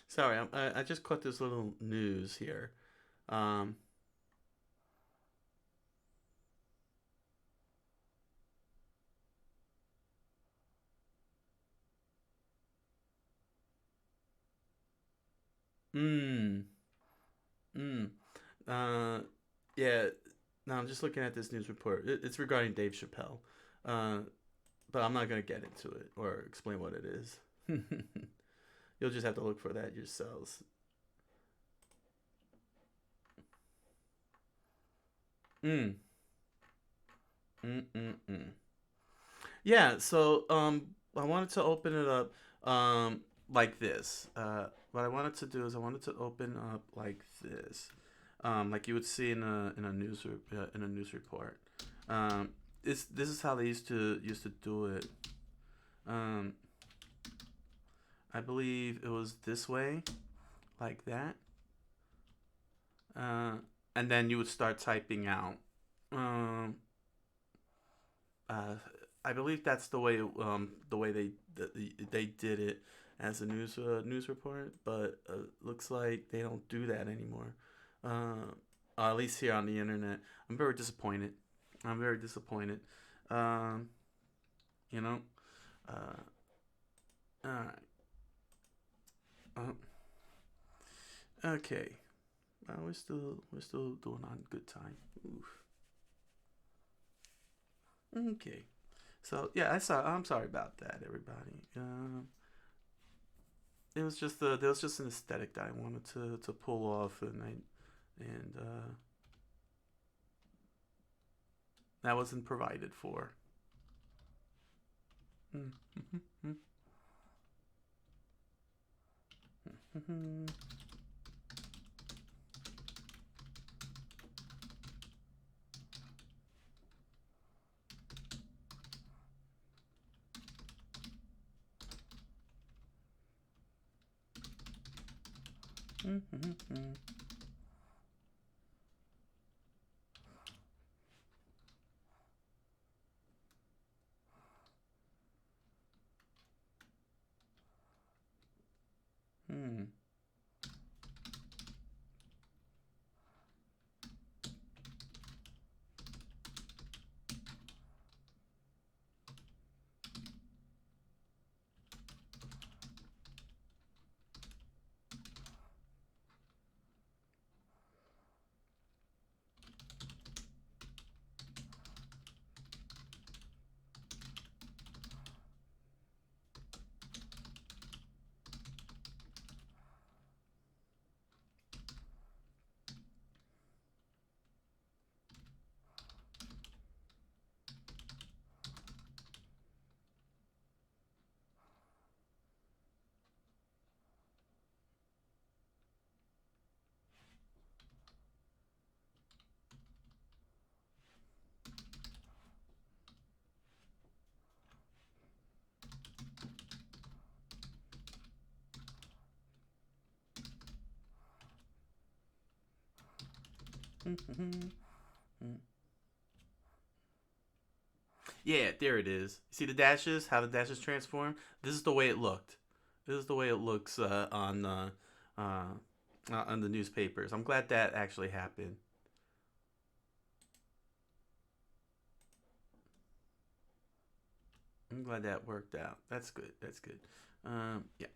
Sorry, I just caught this little news here. Um. Hmm. Hmm. Uh. Yeah. Now I'm just looking at this news report. It's regarding Dave Chappelle. Uh. But I'm not gonna get into it or explain what it is. You'll just have to look for that yourselves. Mm. Mm. Mm. Mm. Yeah. So I wanted to open it up like this. What I wanted to do is I wanted to open up like this, like you would see in a news report. Um, this is how they used to do it. Um, I believe it was this way, like that, uh, and then you would start typing out. Um, uh, I believe that's the way they did it as a news report, but looks like they don't do that anymore. At least here on the internet, I'm very disappointed. I'm very disappointed. Um, you know. Uh, all right. Uh, okay. We're still doing on good time. Oof. Okay. So yeah, I'm sorry about that, everybody. It was just there was just an aesthetic that I wanted to pull off, and that wasn't provided for. Yeah, there it is. See the dashes? How the dashes transform? This is the way it looked. This is the way it looks uh, on the newspapers. I'm glad that actually happened. I'm glad that worked out. That's good. That's good. Yeah.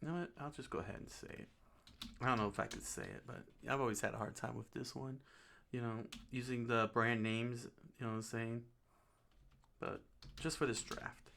You know what? I'll just go ahead and say it. I don't know if I could say it, but I've always had a hard time with this one. You know, using the brand names, you know what I'm saying? But just for this draft.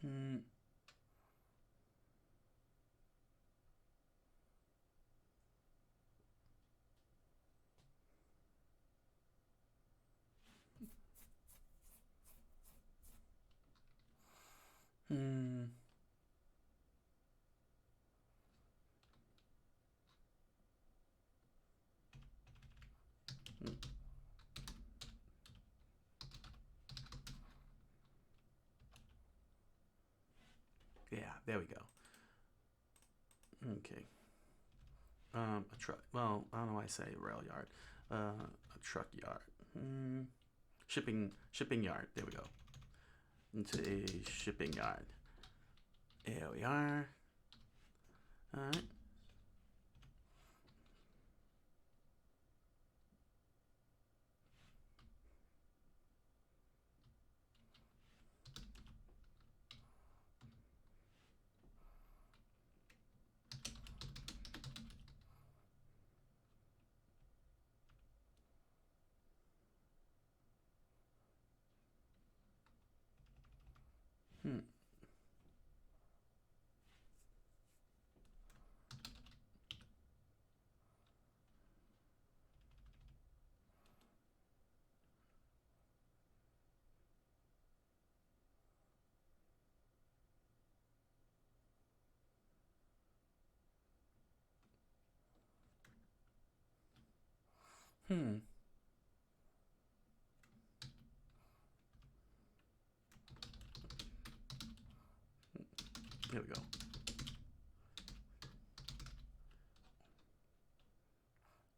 Hmm. Hmm. Yeah, there we go. Okay. A truck. Well, I don't know why I say rail yard. A truck yard. Shipping yard. There we go. Into a shipping yard. There we are. All right. Hmm. Hmm. There we go.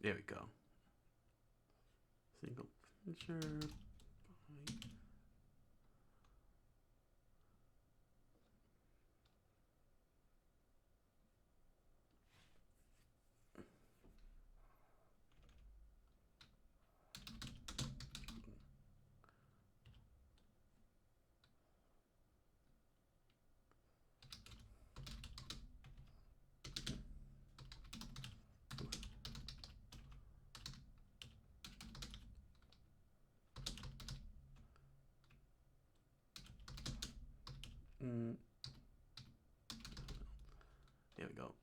There we go. Single picture. Mm. There we go.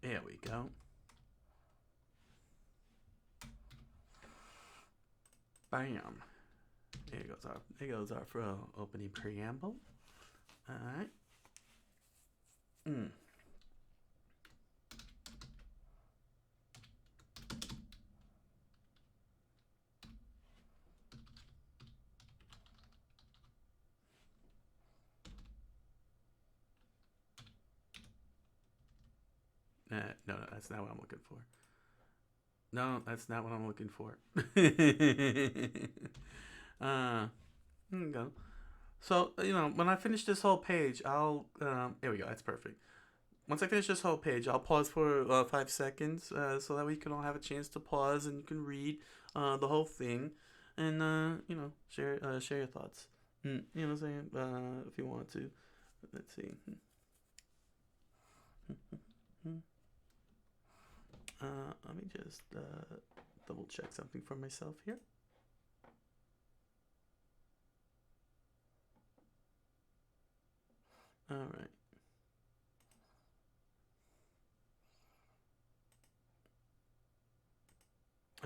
There we go. Bam. There goes our opening preamble. All right. Mm. No, that's not what I'm looking for. No, that's not what I'm looking for. Here we go. So, when I finish this whole page, here we go. That's perfect. Once I finish this whole page, I'll pause for 5 seconds so that we can all have a chance to pause and you can read the whole thing and, share your thoughts. You know what I'm saying? If you want to. Let's see. Let me just double check something for myself here. All right.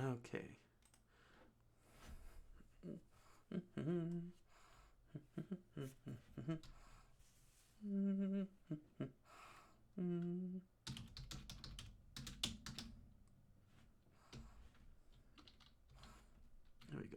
Okay. There we go.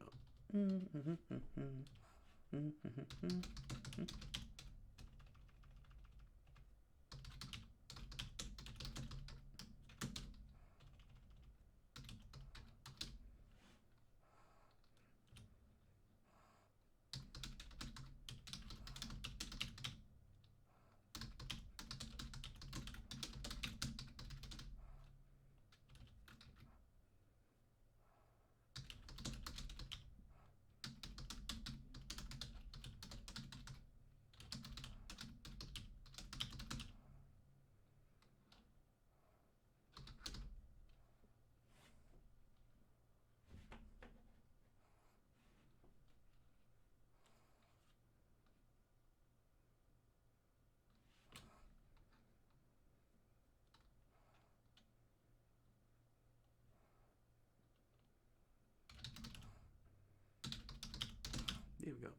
There we go.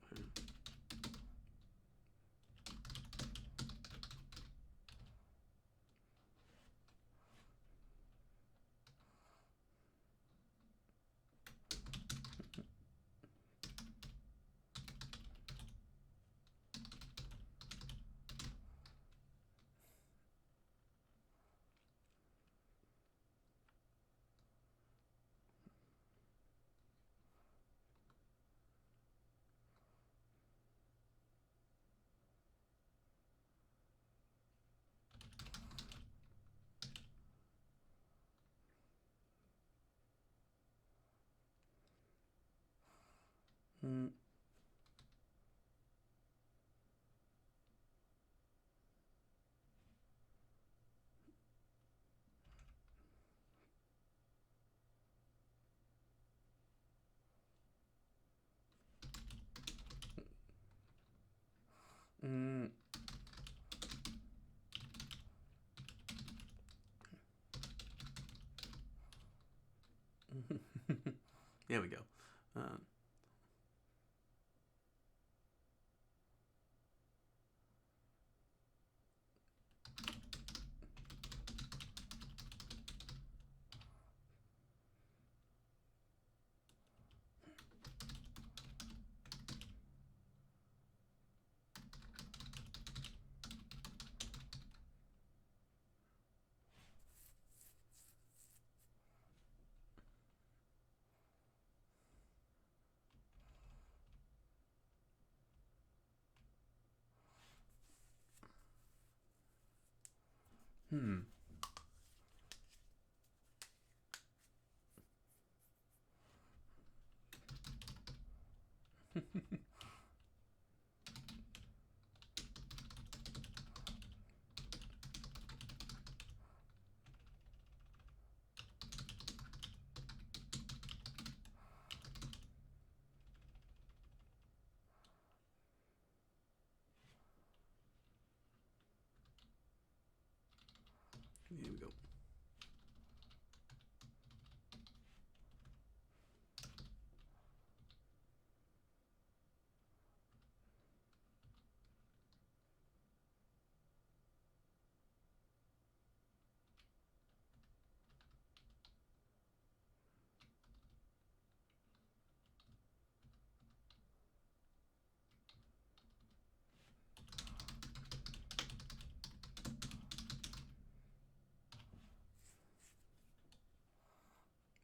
Mm. Mm. There we go. Uh, hmm. Here we go.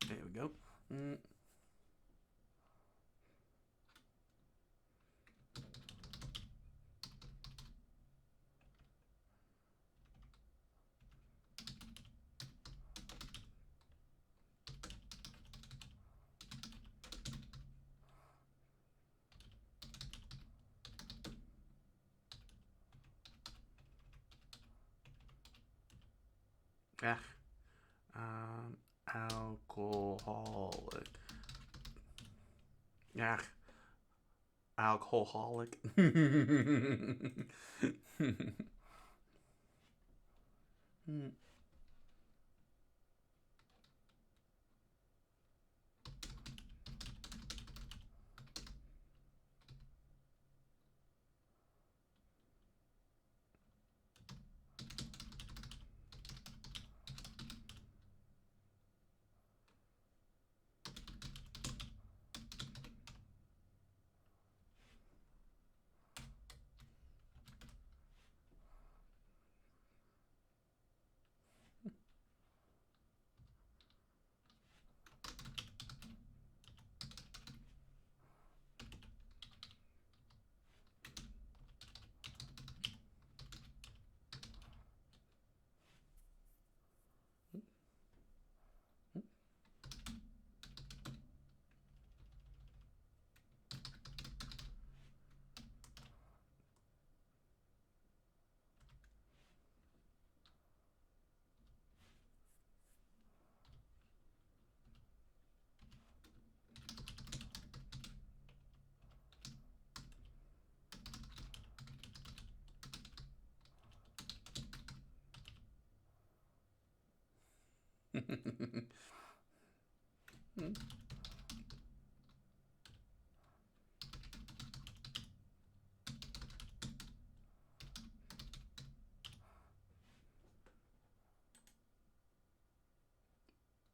There we go. Mm. Ah, alcoholic. Ah, alcoholic.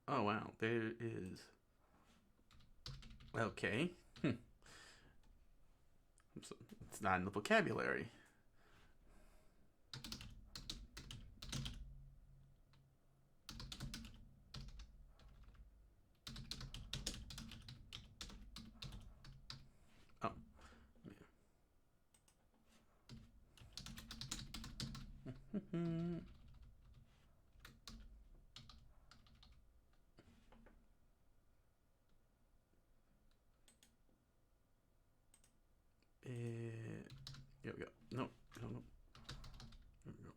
Oh wow, there is. Okay. It's not in the vocabulary. Oh. Here we go. No, no, no. Here we go.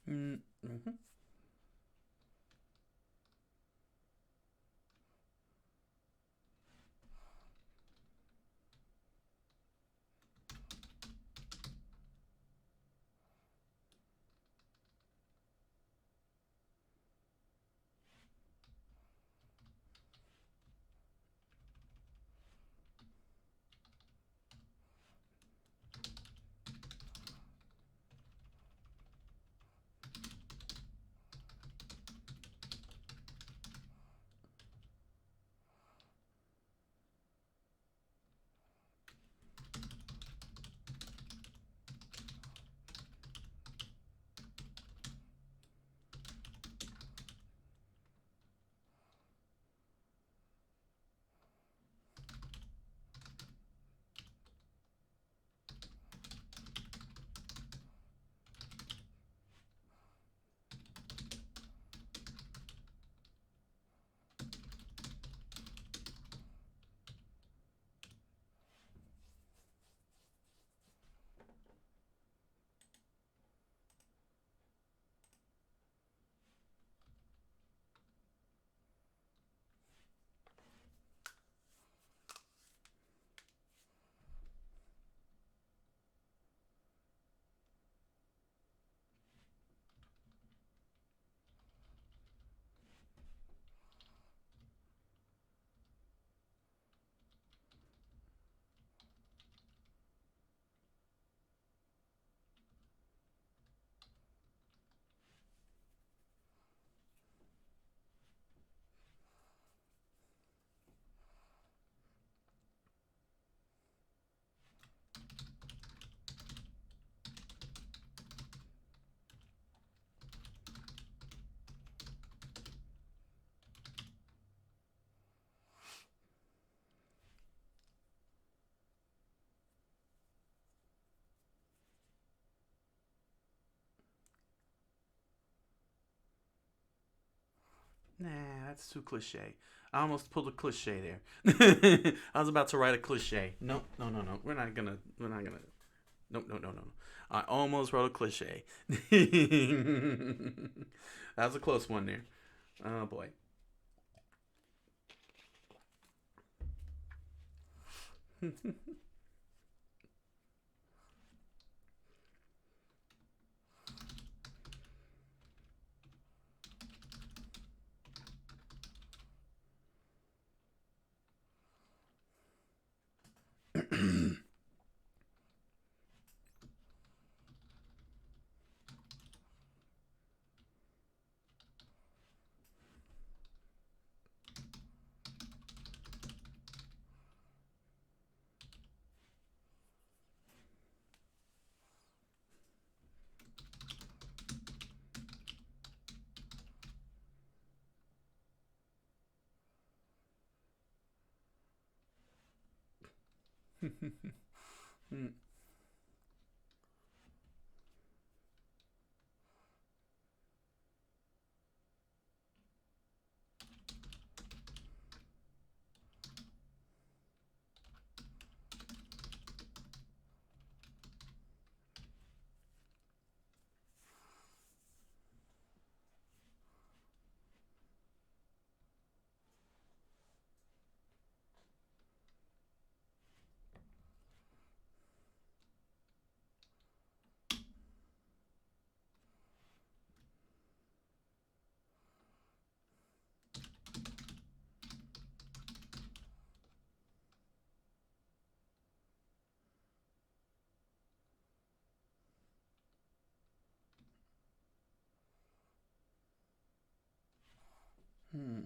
Mm-hmm. Nah, that's too cliche. I almost pulled a cliche there. I was about to write a cliche. No, no, no, no. We're not gonna. We're not gonna. No, no, no, no. I almost wrote a cliche. That was a close one there. Oh boy. Hmm.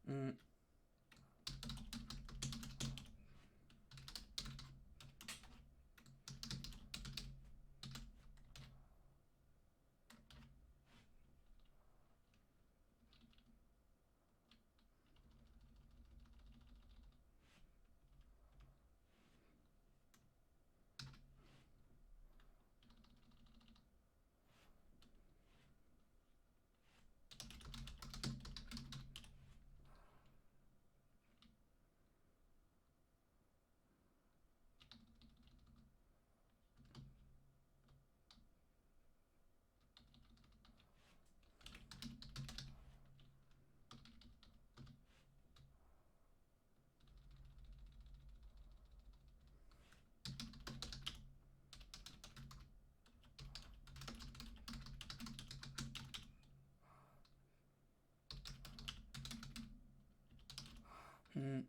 Mm. Mm.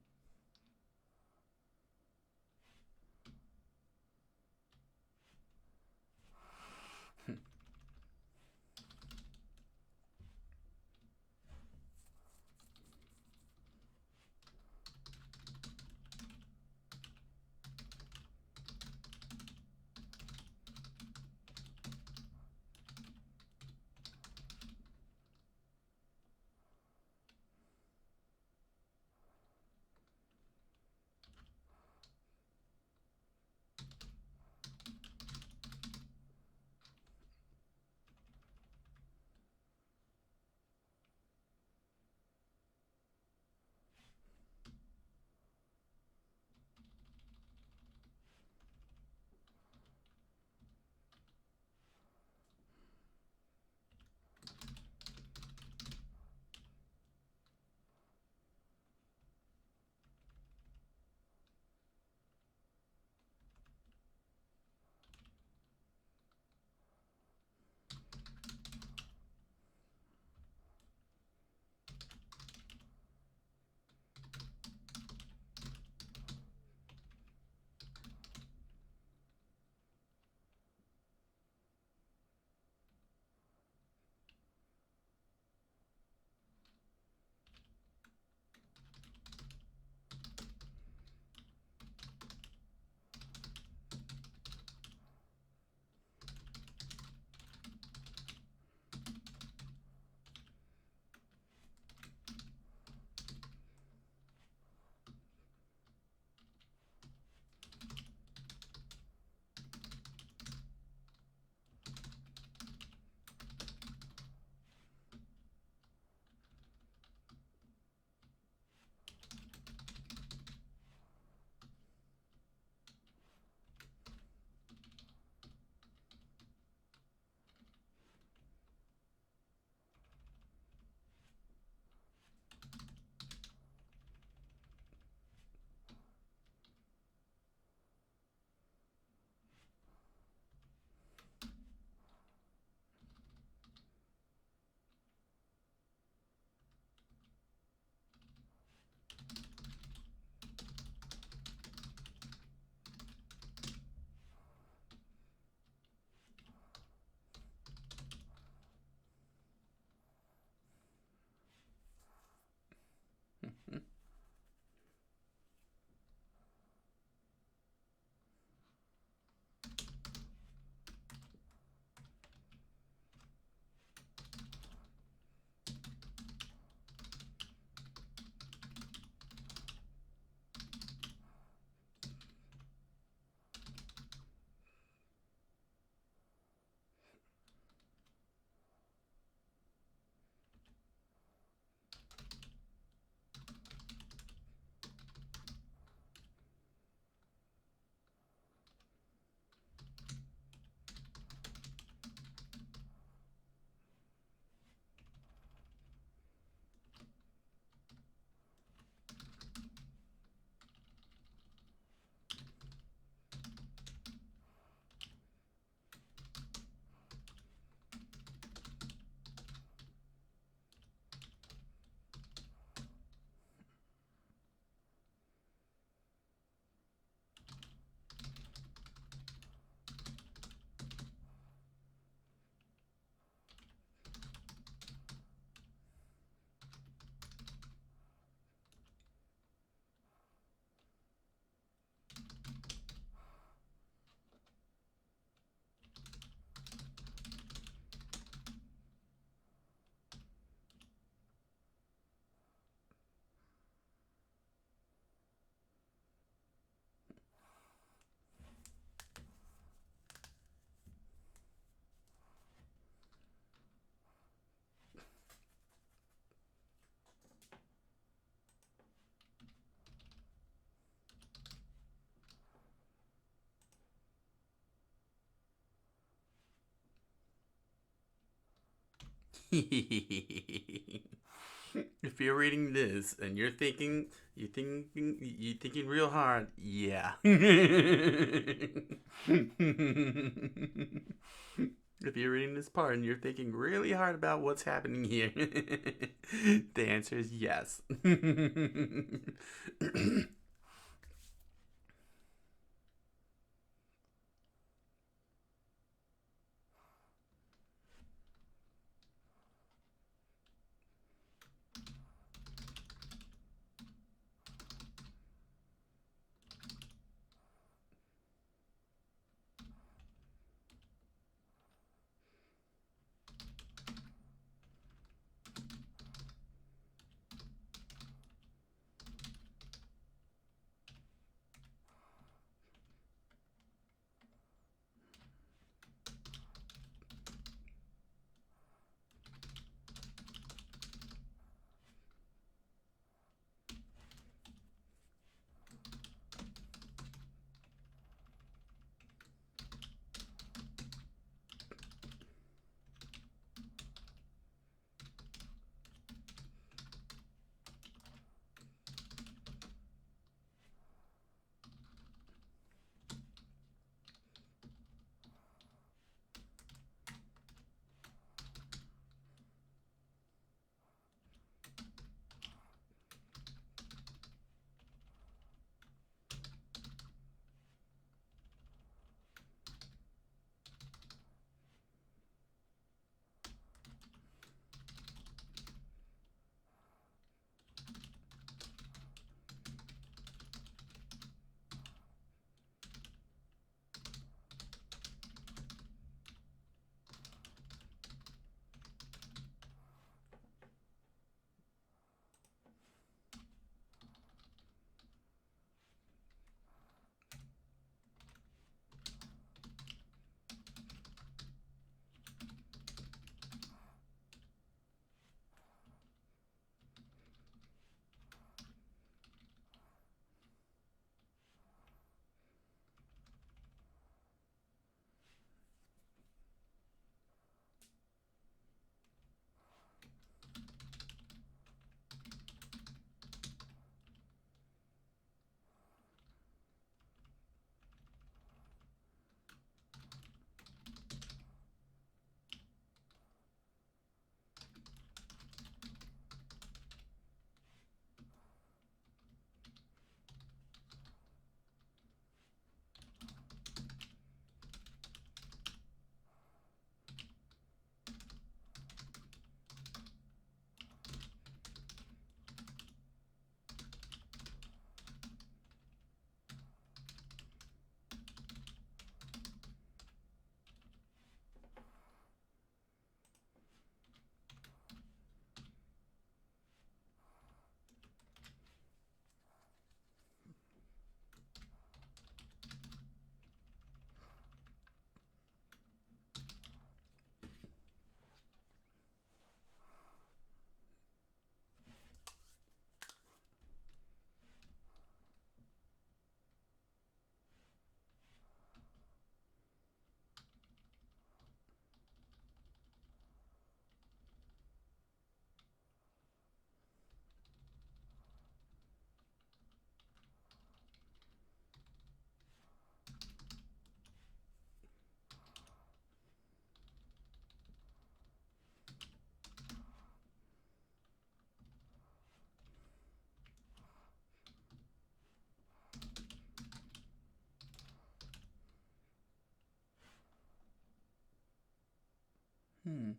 If you're reading this and you're thinking real hard, yeah. If you're reading this part and you're thinking really hard about what's happening here, the answer is yes. Hmm.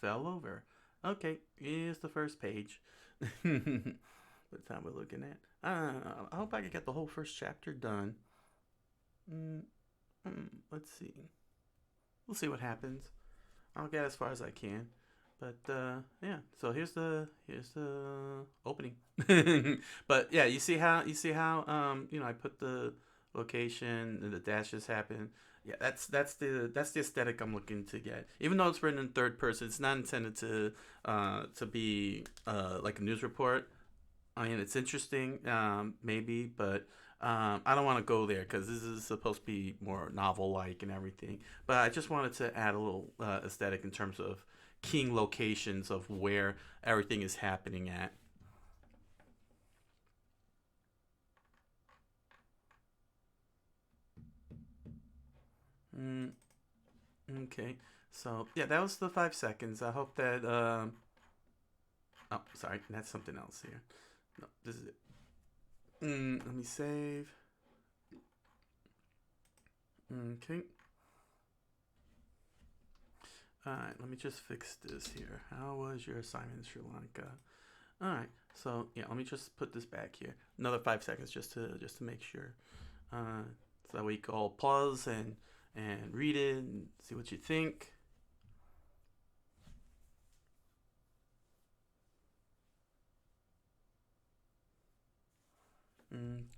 fell over. Okay, here's the first page. What time we're looking at? I hope I can get the whole first chapter done. Let's see. We'll see what happens. I'll get as far as I can. But yeah, so here's the opening. But yeah, you see how I put the location and the dashes happen. Yeah, that's the aesthetic I'm looking to get. Even though it's written in third person, it's not intended to be like a news report. I mean, it's interesting, maybe, but I don't want to go there because this is supposed to be more novel-like and everything. But I just wanted to add a little aesthetic in terms of keying locations of where everything is happening at. Mm, okay, so yeah, that was the 5 seconds. I hope that. Oh, sorry, that's something else here. No, this is it. Let me save. Okay. Alright, let me just fix this here. How was your assignment in Sri Lanka? Alright, so yeah, let me just put this back here. Another 5 seconds just to make sure. So that we can all pause and read it and see what you think.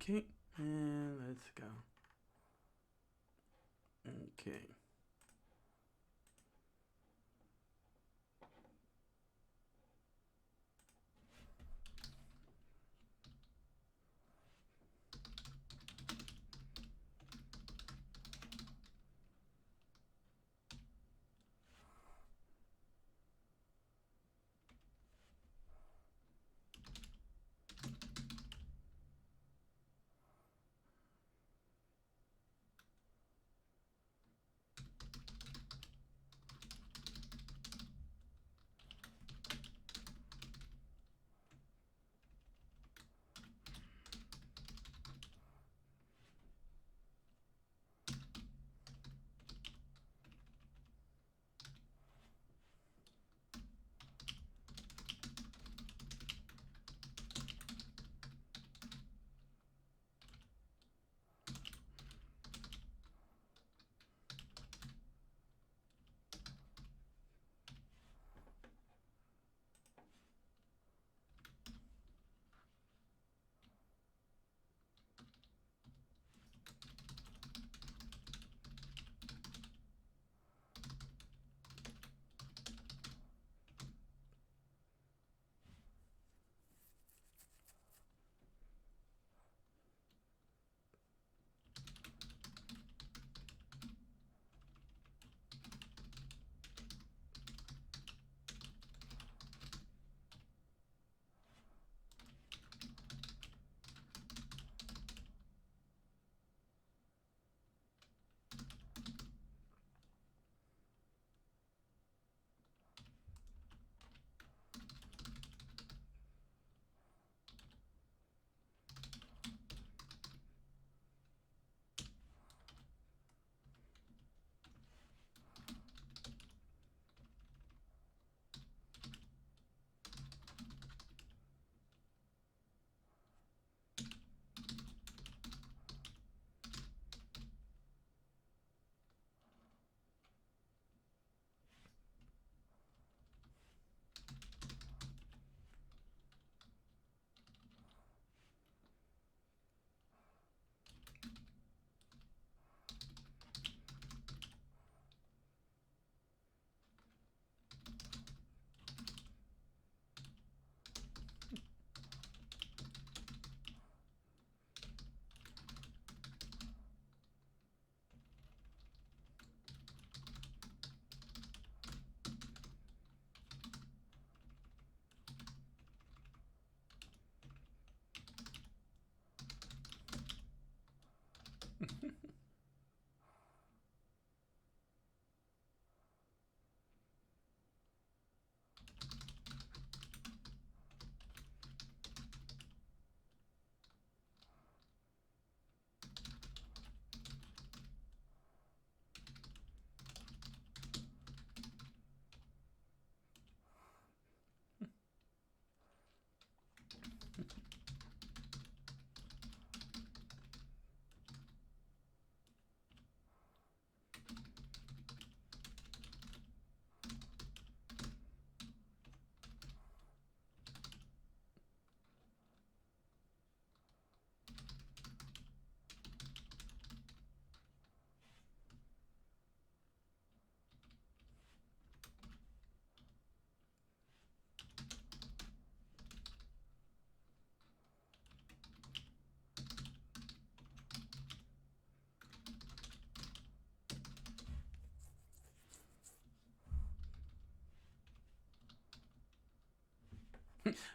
Okay, and let's go. Okay.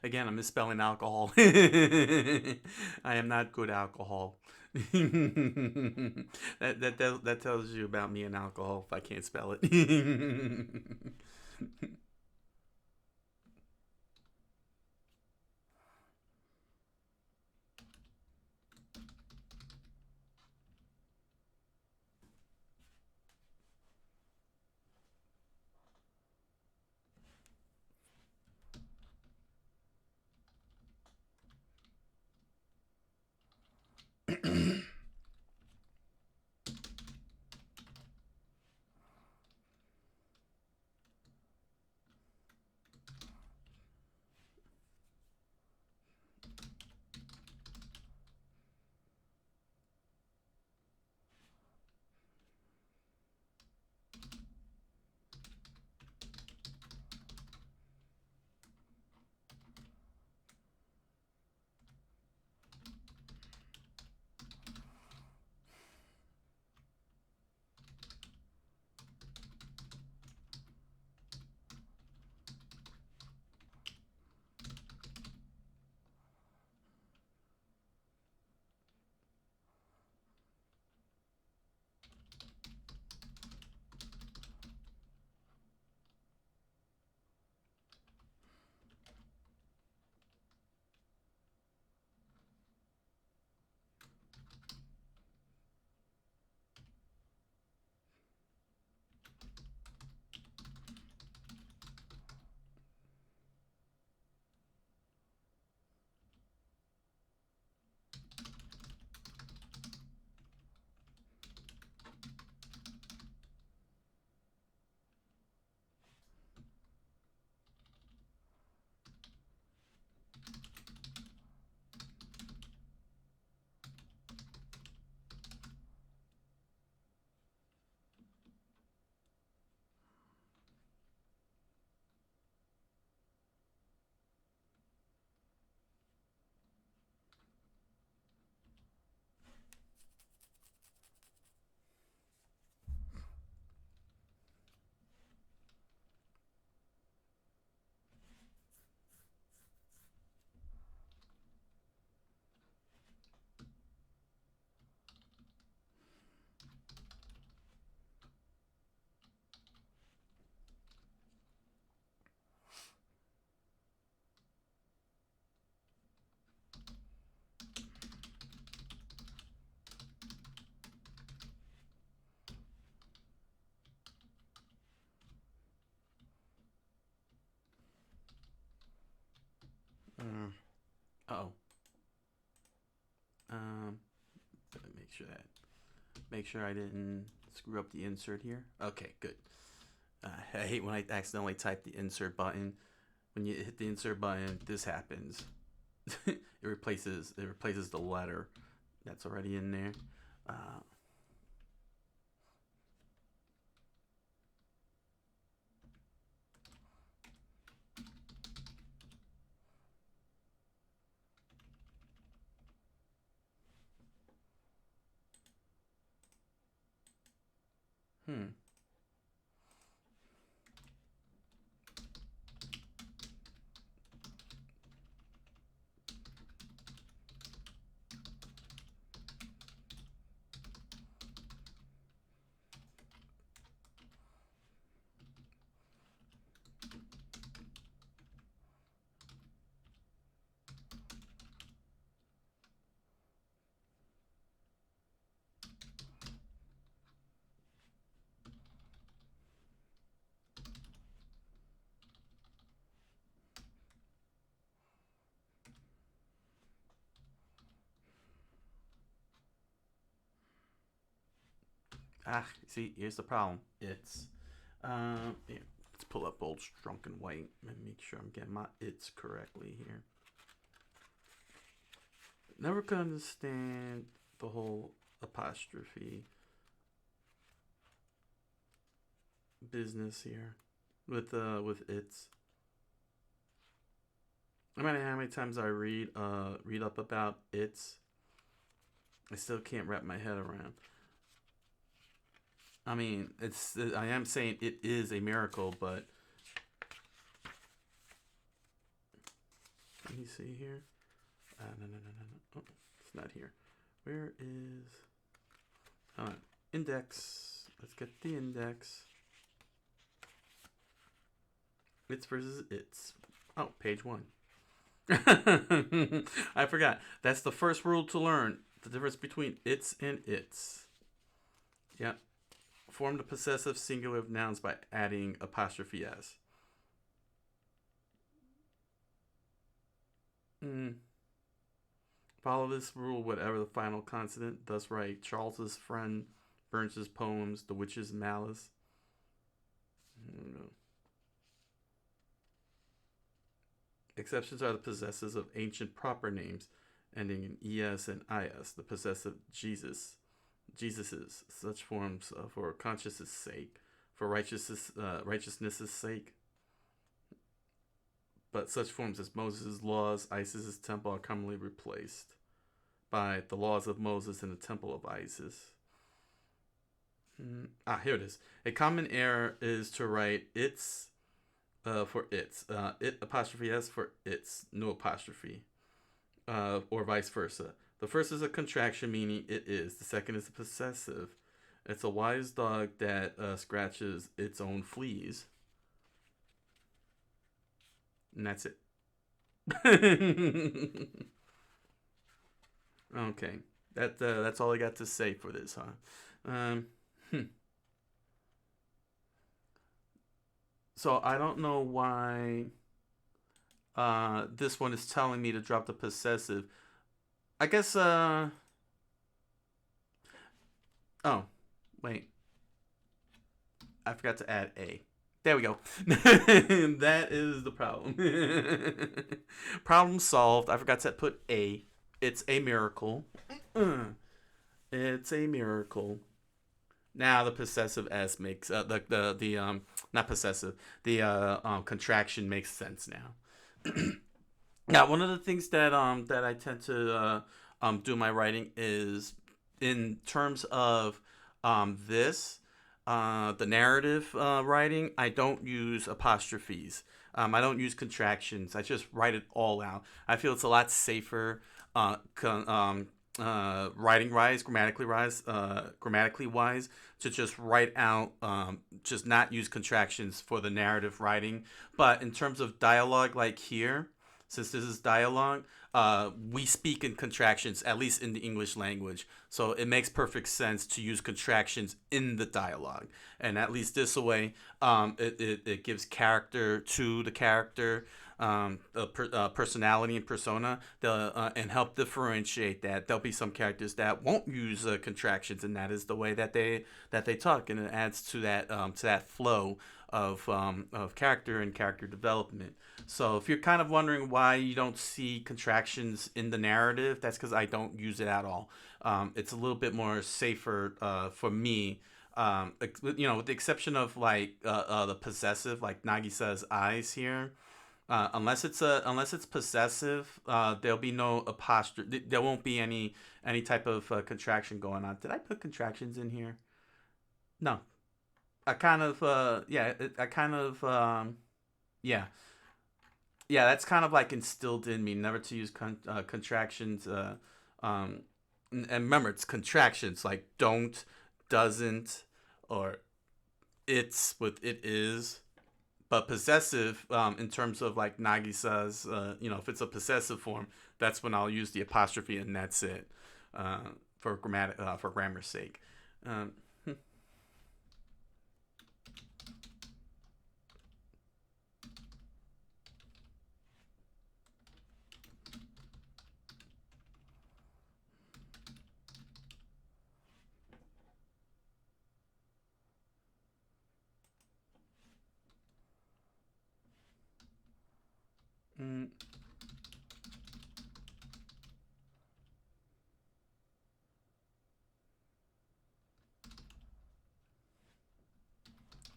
Again, I'm misspelling alcohol. I am not good alcohol. That tells you about me and alcohol if I can't spell it. Oh. Um, make sure I didn't screw up the insert here. Okay, good. I hate when I accidentally type the insert button. When you hit the insert button, this happens. it replaces the letter that's already in there. Uh, hmm. See, here's the problem. It's here, let's pull up Old Strunk and White and make sure I'm getting my it's correctly here. Never could understand the whole apostrophe business here with it's. No matter how many times I read up about it's, I still can't wrap my head around. I mean, I am saying it is a miracle, but Let me see here. No. Oh, it's not here. Where is... index. Let's get the index. It's versus it's. Oh, page 1. I forgot. That's the first rule to learn. The difference between it's and its. Yep. Form the possessive singular of nouns by adding apostrophe s. Follow this rule whatever the final consonant. Thus write Charles's friend, Burns's poems, the witch's malice. Exceptions are the possessives of ancient proper names ending in es and is. The possessive Jesus's, such forms for conscience' sake, for righteousness' sake. But such forms as Moses' laws, Isis' temple are commonly replaced by the laws of Moses in the temple of Isis. Here it is. A common error is to write it's for its. It apostrophe s for its, no apostrophe. Or vice versa. The first is a contraction, meaning it is. The second is a possessive. It's a wise dog that scratches its own fleas. And that's it. Okay. That's all I got to say for this, huh? So I don't know why this one is telling me to drop the possessive. I guess, oh, wait. I forgot to add a. There we go. That is the problem. Problem solved. I forgot to put a. It's a miracle. It's a miracle. Now the possessive s makes the not possessive, the contraction makes sense now. Now, one of the things that I tend to do my writing is in terms of the narrative writing. I don't use apostrophes. I don't use contractions. I just write it all out. I feel it's a lot safer, writing wise, grammatically wise, to just write out, just not use contractions for the narrative writing. But in terms of dialogue, like here, since this is dialogue, we speak in contractions, at least in the English language. So it makes perfect sense to use contractions in the dialogue. And at least this way, it gives character to the character, personality and persona, and help differentiate that. There'll be some characters that won't use contractions, and that is the way that they talk, and it adds to that flow of character and character development. So if you're kind of wondering why you don't see contractions in the narrative, that's because I don't use it at all. It's a little bit more safer for me. With the exception of like the possessive, like Nagisa's eyes here. Unless it's possessive, there'll be no apostrophe. There won't be any type of contraction going on. Did I put contractions in here? No. I kind of that's kind of like instilled in me never to use contractions. And remember, it's contractions like don't, doesn't, or it's with it is. But possessive, in terms of like Nagisa's, if it's a possessive form, that's when I'll use the apostrophe, and that's it, for grammar's sake.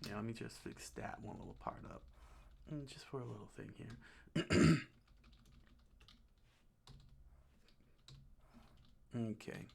Yeah, let me just fix that one little part up, just for a little thing here. Okay.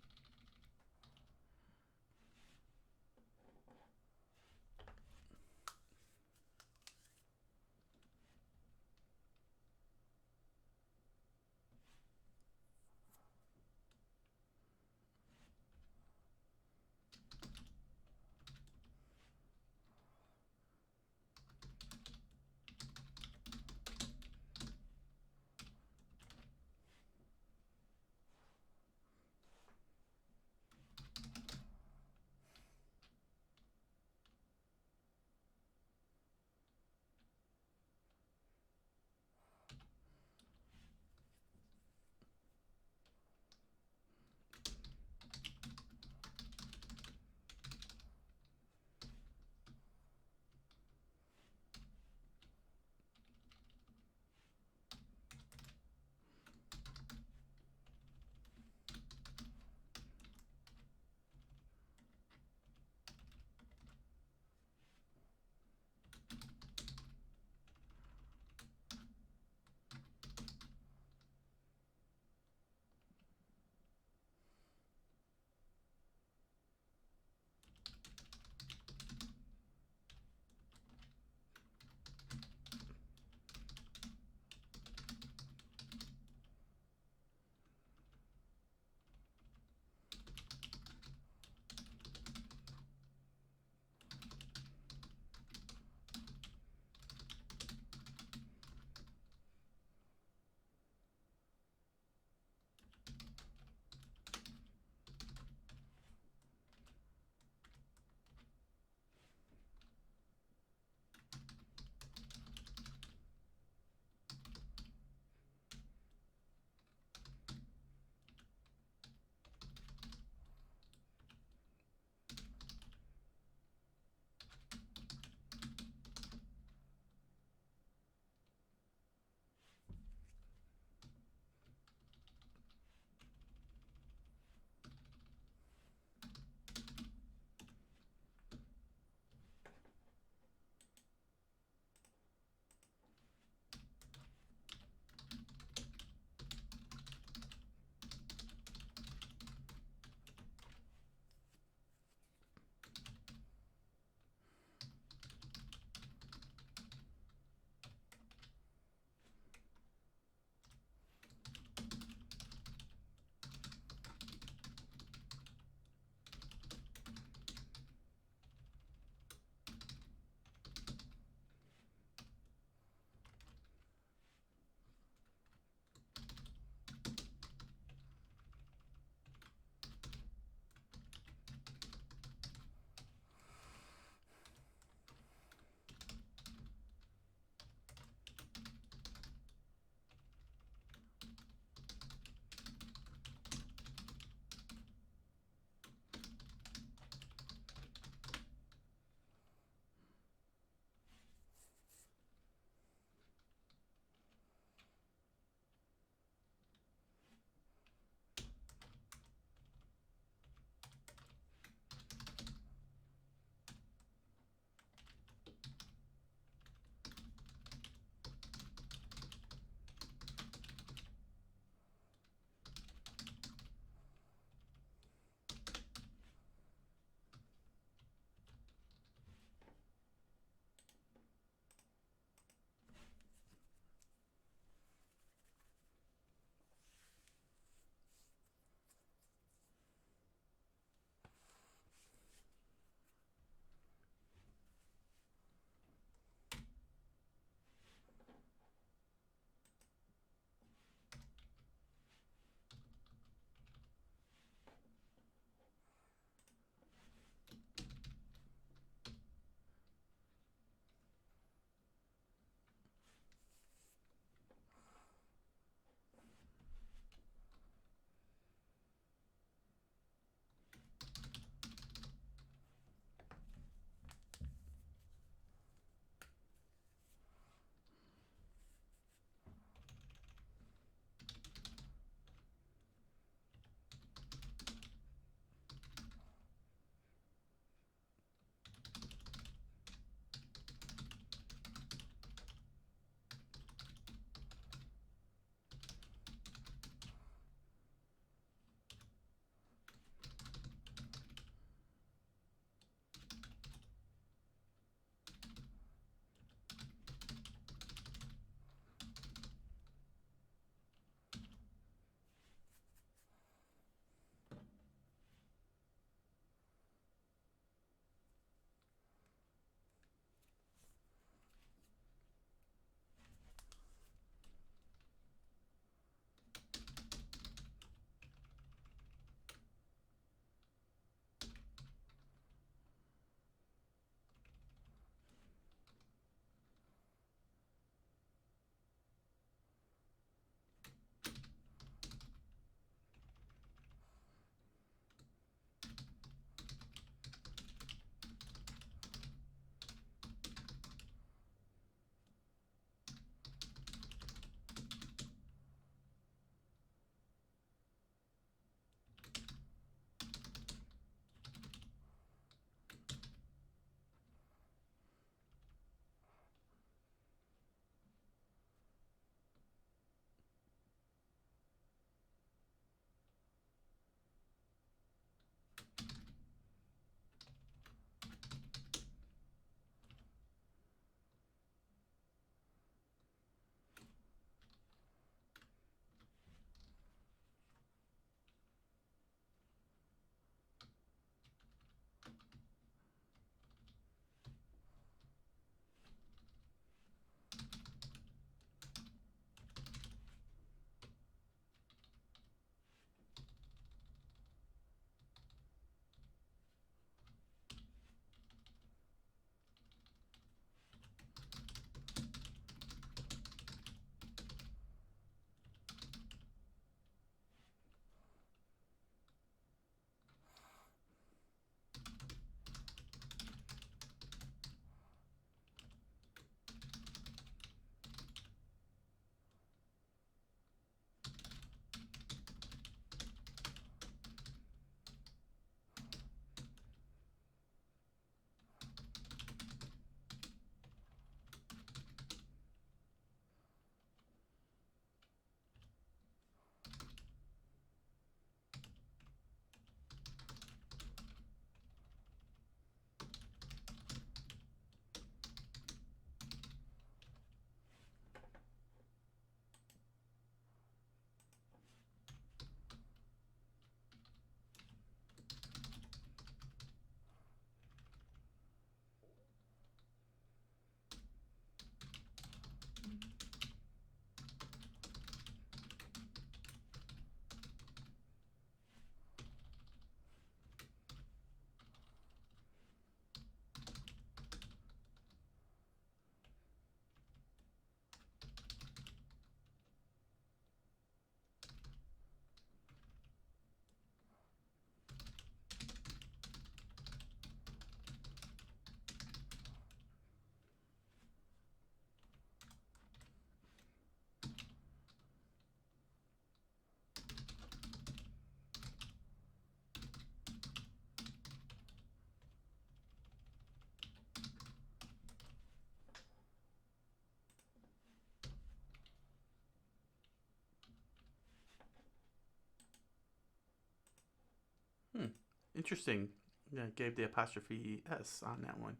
Interesting. Yeah, gave the apostrophe S on that one.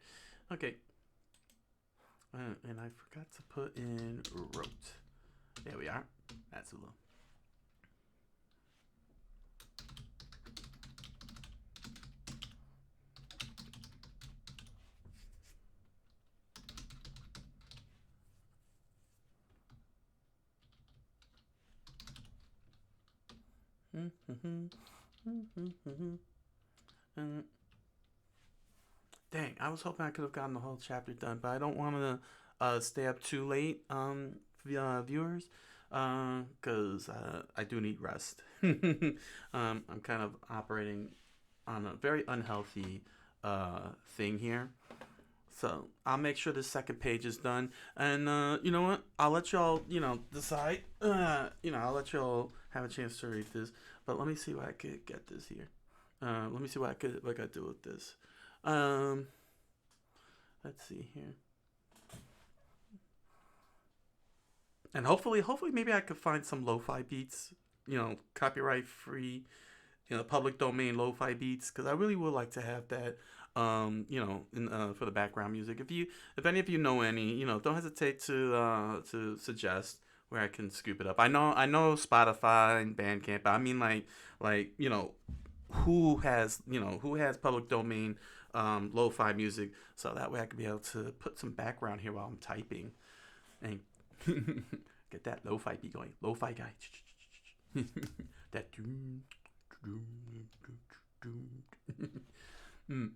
Okay. And I forgot to put in wrote. There we are. That's a little. Dang, I was hoping I could have gotten the whole chapter done, but I don't want to stay up too late, viewers, because I do need rest. I'm kind of operating on a very unhealthy thing here. So I'll make sure the second page is done, and you know what? I'll let y'all, decide. I'll let y'all have a chance to read this. But let me see what I could get this here. Let me see what I could do with this. Um, let's see here, and hopefully, maybe I could find some lo-fi beats. Copyright free, public domain lo-fi beats, because I really would like to have that. For the background music. If any of you know any, don't hesitate to suggest where I can scoop it up. I know Spotify and Bandcamp. But I mean, who has public domain lo-fi music, so that way I could be able to put some background here while I'm typing and get that lo-fi beat going. Lo-fi guy. That. Mm.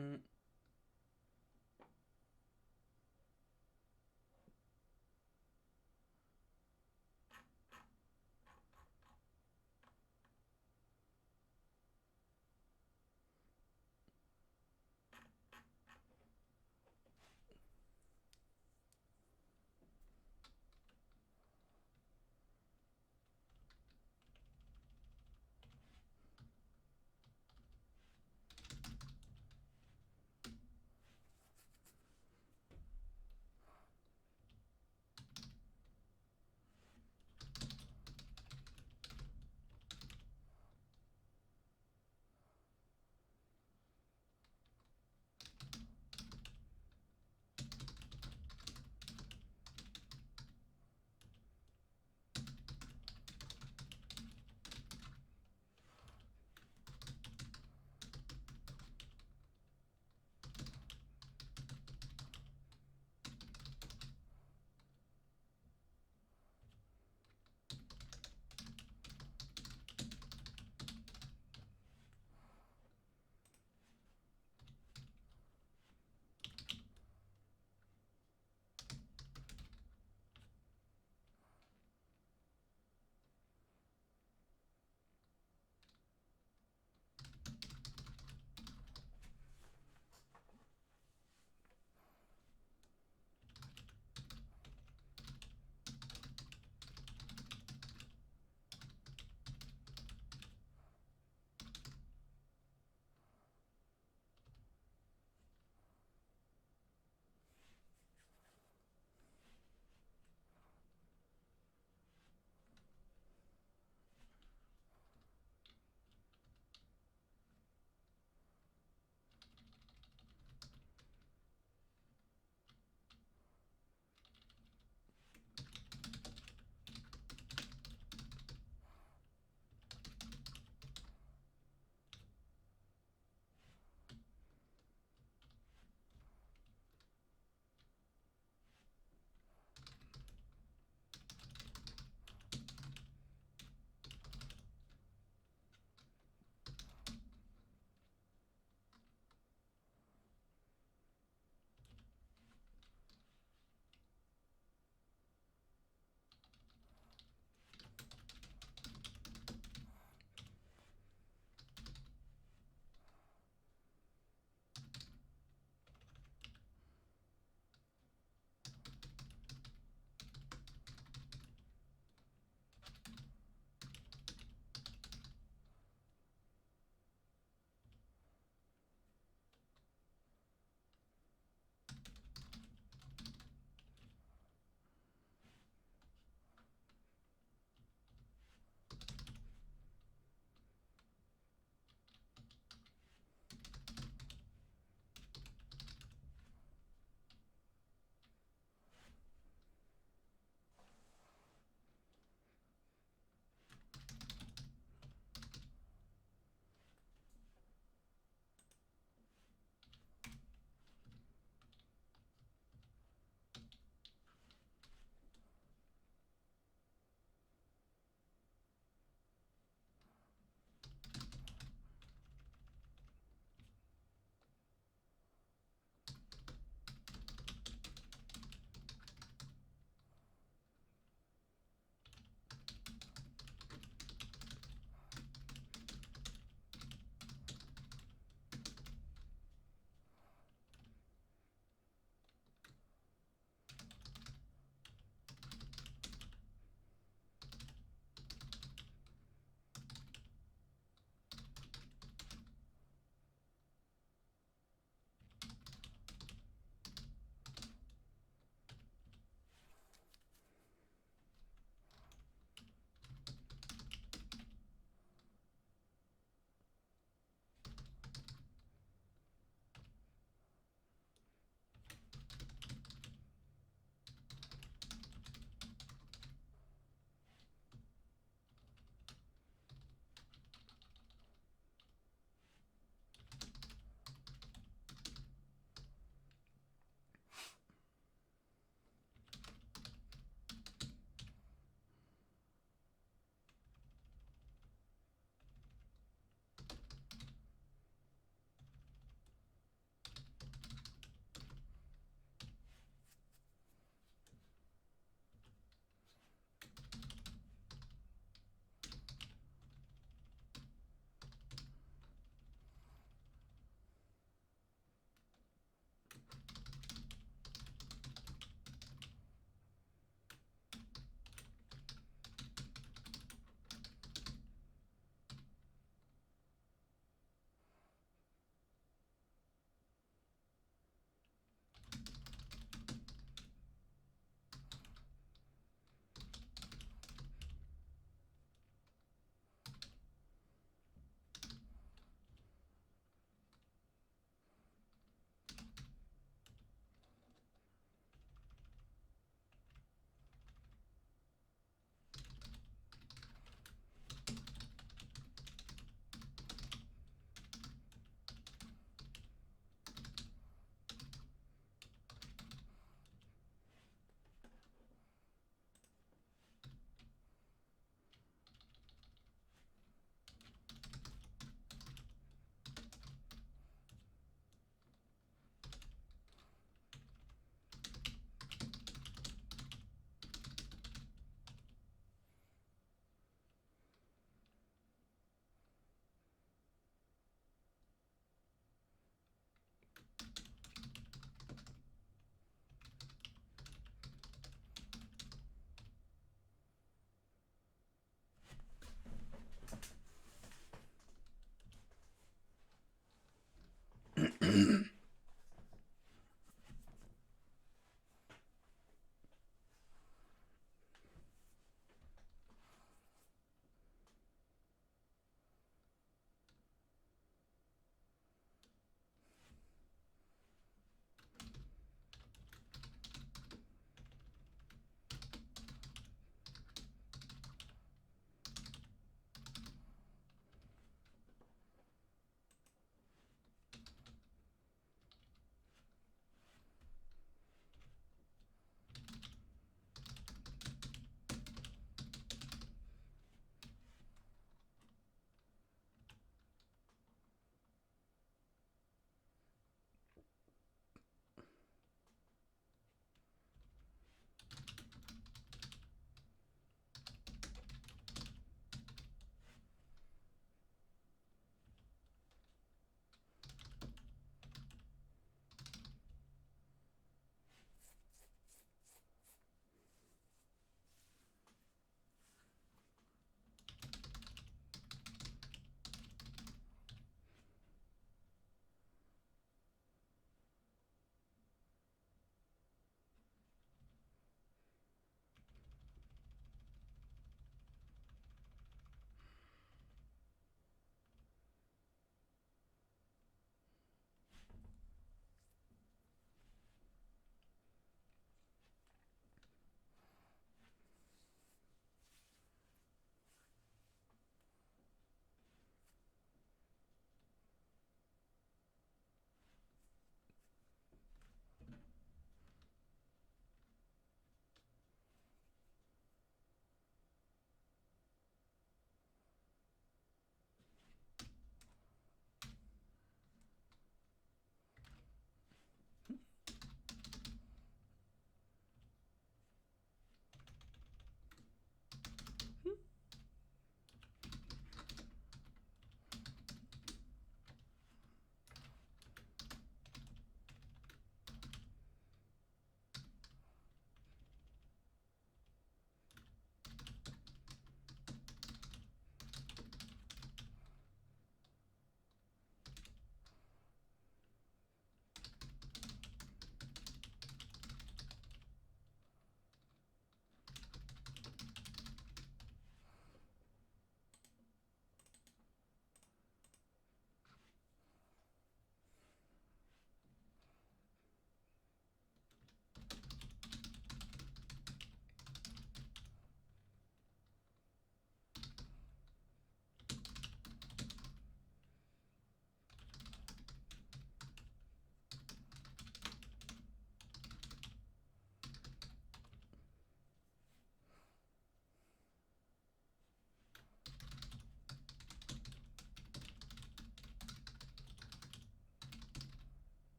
Mm.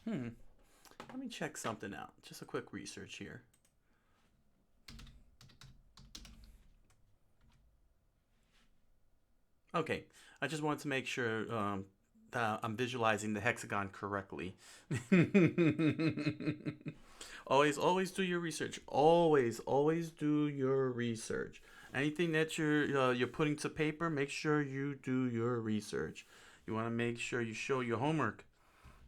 Let me check something out. Just a quick research here. Okay, I just wanted to make sure that I'm visualizing the hexagon correctly. Always do your research. Always do your research. Anything that you're putting to paper, make sure you do your research. You want to make sure you show your homework.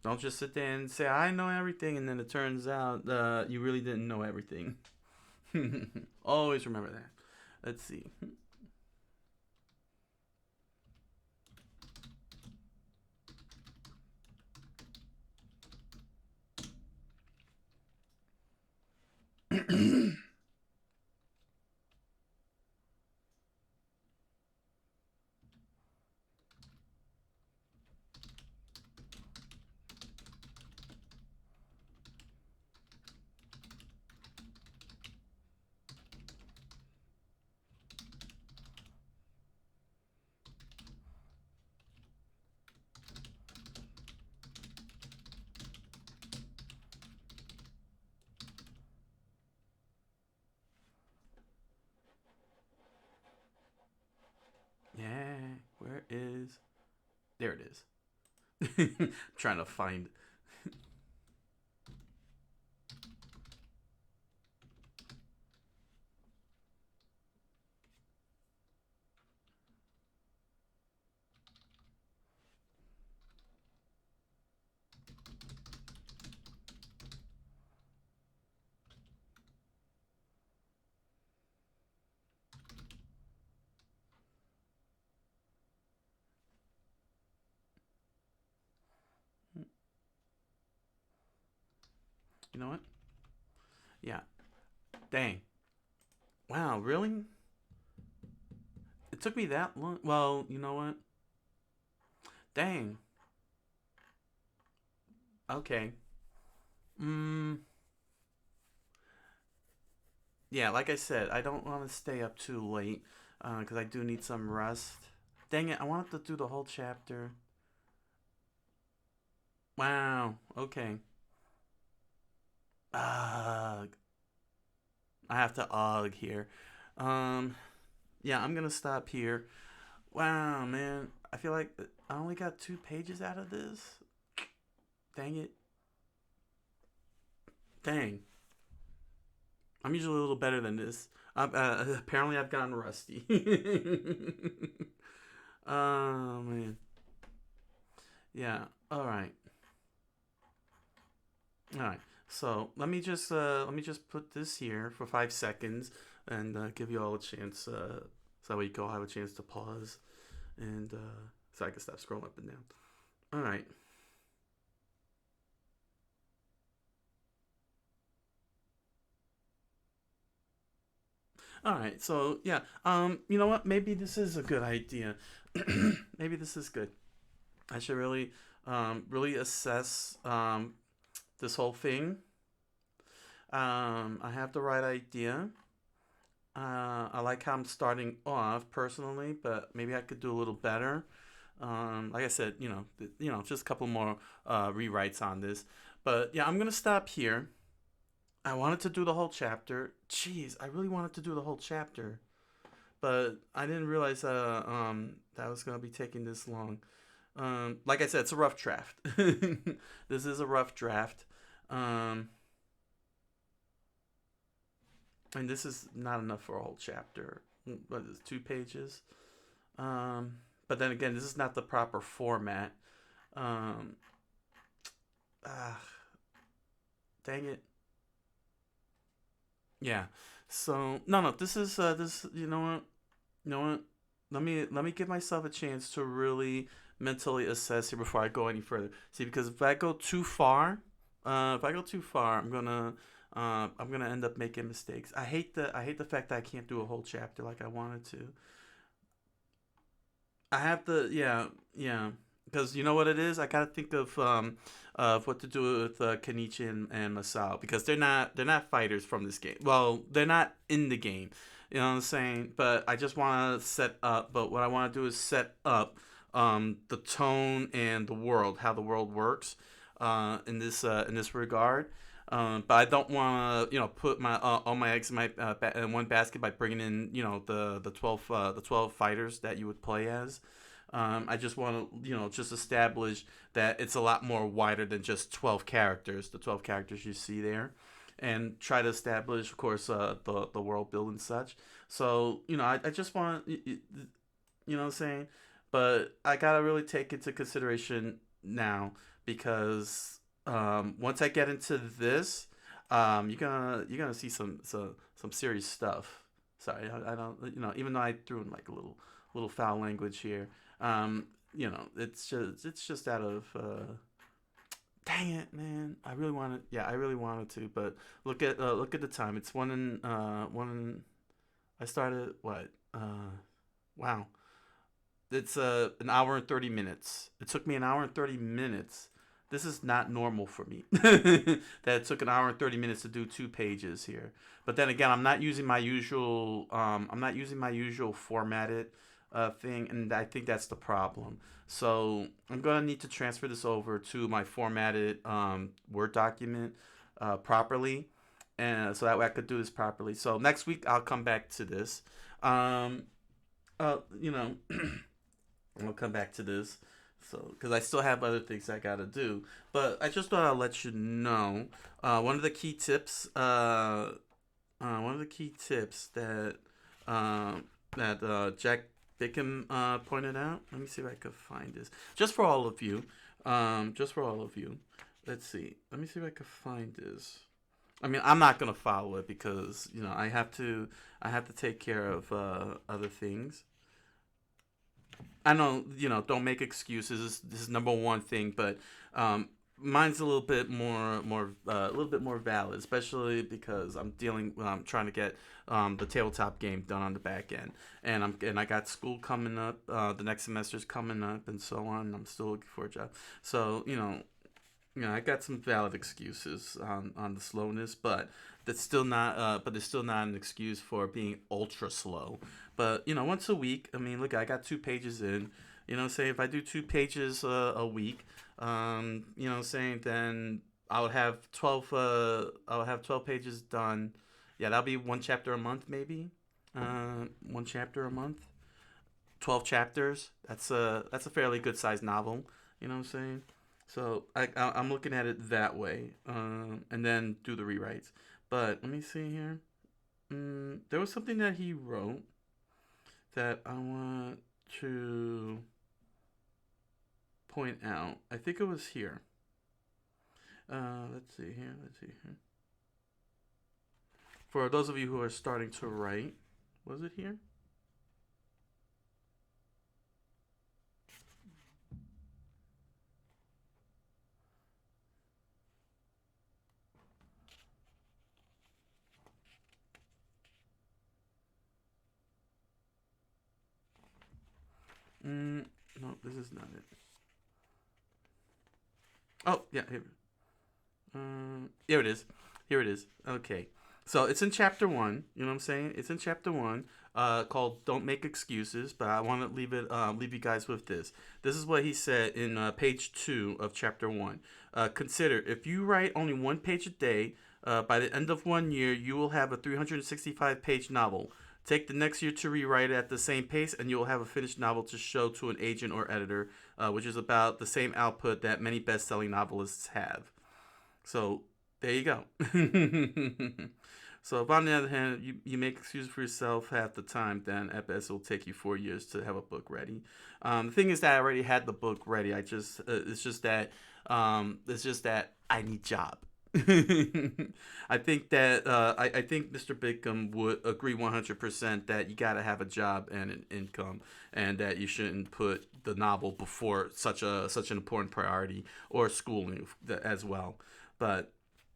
Don't just sit there and say I know everything, and then it turns out you really didn't know everything. Always remember that. Let's see. Yeah, where is? There it is. Trying to find. You know what? Yeah. Dang. Wow, really? It took me that long. Well, you know what? Dang. Okay. Mm. Yeah, like I said, I don't want to stay up too late because I do need some rest. Dang it, I wanted to do the whole chapter. Wow. Okay. Ugh. I have to here. Um. Yeah, I'm gonna stop here. Wow, man. I feel like I only got 2 pages out of this. Dang it. Dang. I'm usually a little better than this. Apparently, I've gotten rusty. Oh man. Yeah. All right. All right. So let me just put this here for 5 seconds and give you all a chance. So that way you can all have a chance to pause and so I can stop scrolling up and down. All right. All right. So yeah. You know what? Maybe this is a good idea. Maybe this is good. I should really assess this whole thing. I have the right idea. I like how I'm starting off personally, but maybe I could do a little better. Like I said, just a couple more rewrites on this. But yeah, I'm gonna stop here. I wanted to do the whole chapter. Jeez, I really wanted to do the whole chapter, but I didn't realize that was gonna be taking this long. Like I said, it's a rough draft. This is a rough draft. Um, and this is not enough for a whole chapter. What is it, 2 pages? Um, but then again, this is not the proper format. Um, ah, dang it. Yeah. So no, this is this. You know what? You know what? Let me give myself a chance to really mentally assess here before I go any further. See, because if I go too far, I'm gonna end up making mistakes. I hate the fact that I can't do a whole chapter like I wanted to. I have to, yeah, because you know what it is. I gotta think of what to do with Kenichi and Masao because they're not fighters from this game. Well, they're not in the game. You know what I'm saying? But I just want to set up. But what I want to do is set up the tone and the world, how the world works. in this regard. But I don't want to put my all my eggs in my in one basket by bringing in the 12 fighters that you would play as. I just want to just establish that it's a lot more wider than just 12 characters, the 12 characters you see there, and try to establish, of course, the world build and such. So I just want what I'm saying, but I gotta really take into consideration now because once I get into this, you're gonna see some serious stuff. Sorry, I don't even though I threw in like a little foul language here. It's just out of dang it, man. I really wanted to, but look at the time. It's I started what wow. It's an hour and 30 minutes. It took me an hour and 30 minutes. This is not normal for me. That it took an hour and 30 minutes to do 2 pages here. But then again, I'm not using my usual. I'm not using my usual formatted thing, and I think that's the problem. So I'm gonna need to transfer this over to my formatted Word document properly, and so that way I could do this properly. So next week I'll come back to this. Um, you know. I'll come back to this. So, because I still have other things I gotta do, but I just thought I'd let you know. One of the key tips. One of the key tips that Jack Bickham pointed out. Let me see if I could find this. Just for all of you. Just for all of you. Let's see. Let me see if I could find this. I mean, I'm not gonna follow it because I have to. I have to take care of other things. I know, don't make excuses. This is number one thing, but mine's a little bit a little bit more valid, especially because I'm trying to get the tabletop game done on the back end, and I got school coming up, the next semester's coming up, and so on. I'm still looking for a job, so I got some valid excuses on the slowness, but that's still not. But it's still not an excuse for being ultra slow. But once a week. I mean, look, I got 2 pages in. Say if I do 2 pages a week, saying then I'll have 12. I'll have 12 pages done. Yeah, that'll be one chapter a month, maybe. One chapter a month. 12 chapters. That's a fairly good sized novel. You know what I'm saying? So I'm looking at it that way, and then do the rewrites. But let me see here. There was something that he wrote that I want to point out. I think it was here. Let's see here. Let's see here. For those of you who are starting to write, was it here? No, this is not it. Oh, yeah, here. Here it is. Here it is. Okay. So it's in chapter one. You know what I'm saying? It's in chapter one, called "Don't Make Excuses." But I want to leave you guys with this. This is what he said in page 2 of chapter one. Consider if you write only 1 page a day, by the end of 1 year, you will have a 365-page novel. Take the next year to rewrite it at the same pace, and you will have a finished novel to show to an agent or editor, which is about the same output that many best-selling novelists have. So there you go. So if on the other hand, you make excuses for yourself half the time, then at best it will take you 4 years to have a book ready. The thing is that I already had the book ready. It's just that I need job. I think that I think Mr. Bickham would agree 100% that you gotta have a job and an income, and that you shouldn't put the novel before such an important priority, or schooling as well. But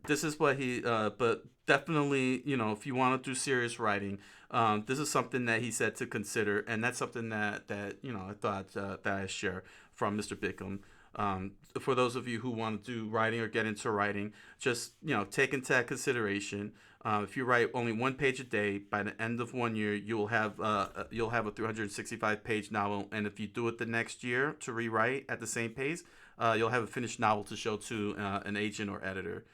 this is what he. But definitely, if you want to do serious writing, this is something that he said to consider, and that's something that I thought that I share from Mr. Bickham. For those of you who want to do writing or get into writing, just take into consideration If you write only 1 page a day, by the end of 1 year, you'll have a 365-page novel. And if you do it the next year to rewrite at the same pace, you'll have a finished novel to show to an agent or editor,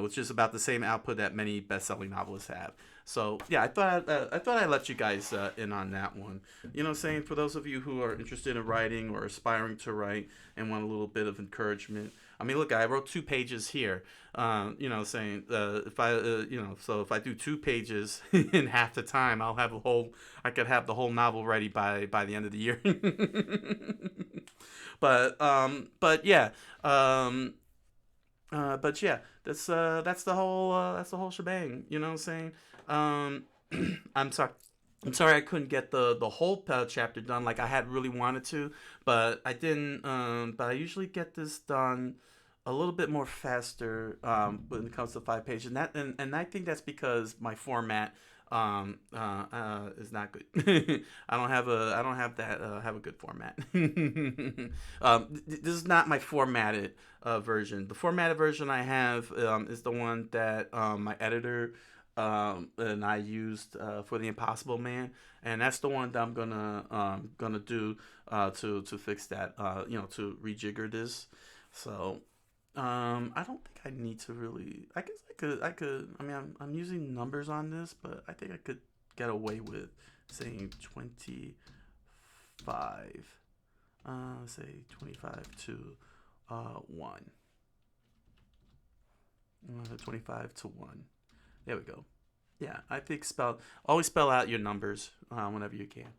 which is about the same output that many best-selling novelists have. So yeah, I thought I'd let you guys in on that one. You know what I'm saying? For those of you who are interested in writing or aspiring to write and want a little bit of encouragement. I mean, look, I wrote 2 pages here. You know, saying if I, so if I do 2 pages in half the time, I could have the whole novel ready by the end of the year. But yeah, um, but yeah, that's the whole shebang. You know what I'm saying? Um, I'm sorry. I'm sorry I couldn't get the whole chapter done like I had really wanted to, but I didn't. But I usually get this done a little bit more faster when it comes to 5 pages, and I think that's because my format is not good. I don't have that have a good format. This is not my formatted version. The formatted version I have is the one that my editor and I used for the Impossible Man, and that's the one that I'm gonna do to fix that. To rejigger this. So I don't think I need to really. I guess I could. I mean, I'm using numbers on this, but I think I could get away with saying 25. Say 25 to 1. 25 to 1. There we go. Yeah, I think always spell out your numbers whenever you can.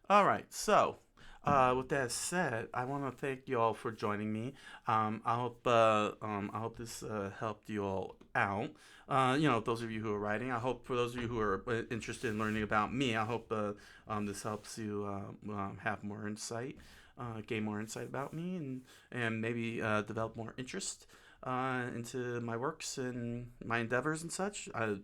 All right, so with that said, I want to thank you all for joining me. I hope this helped you all out. Those of you who are writing, I hope for those of you who are interested in learning about me, I hope this helps you have more insight, gain more insight about me, and maybe develop more interest into my works and my endeavors and such. I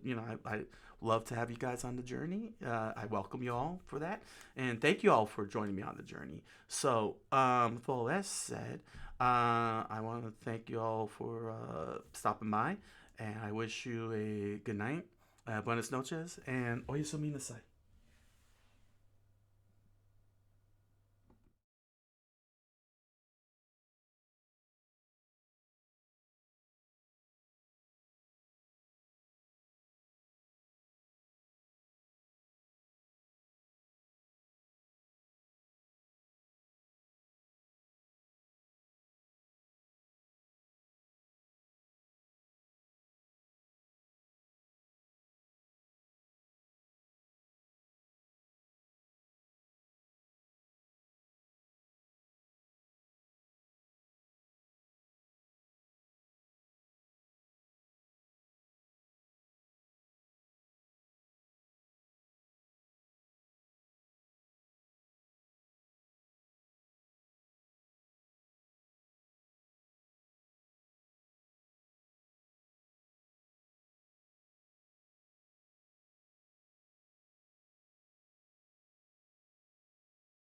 love to have you guys on the journey. I welcome you all for that, and thank you all for joining me on the journey. So, with all that said, I want to thank you all for stopping by, and I wish you a good night, buenas noches, and oye su minasai.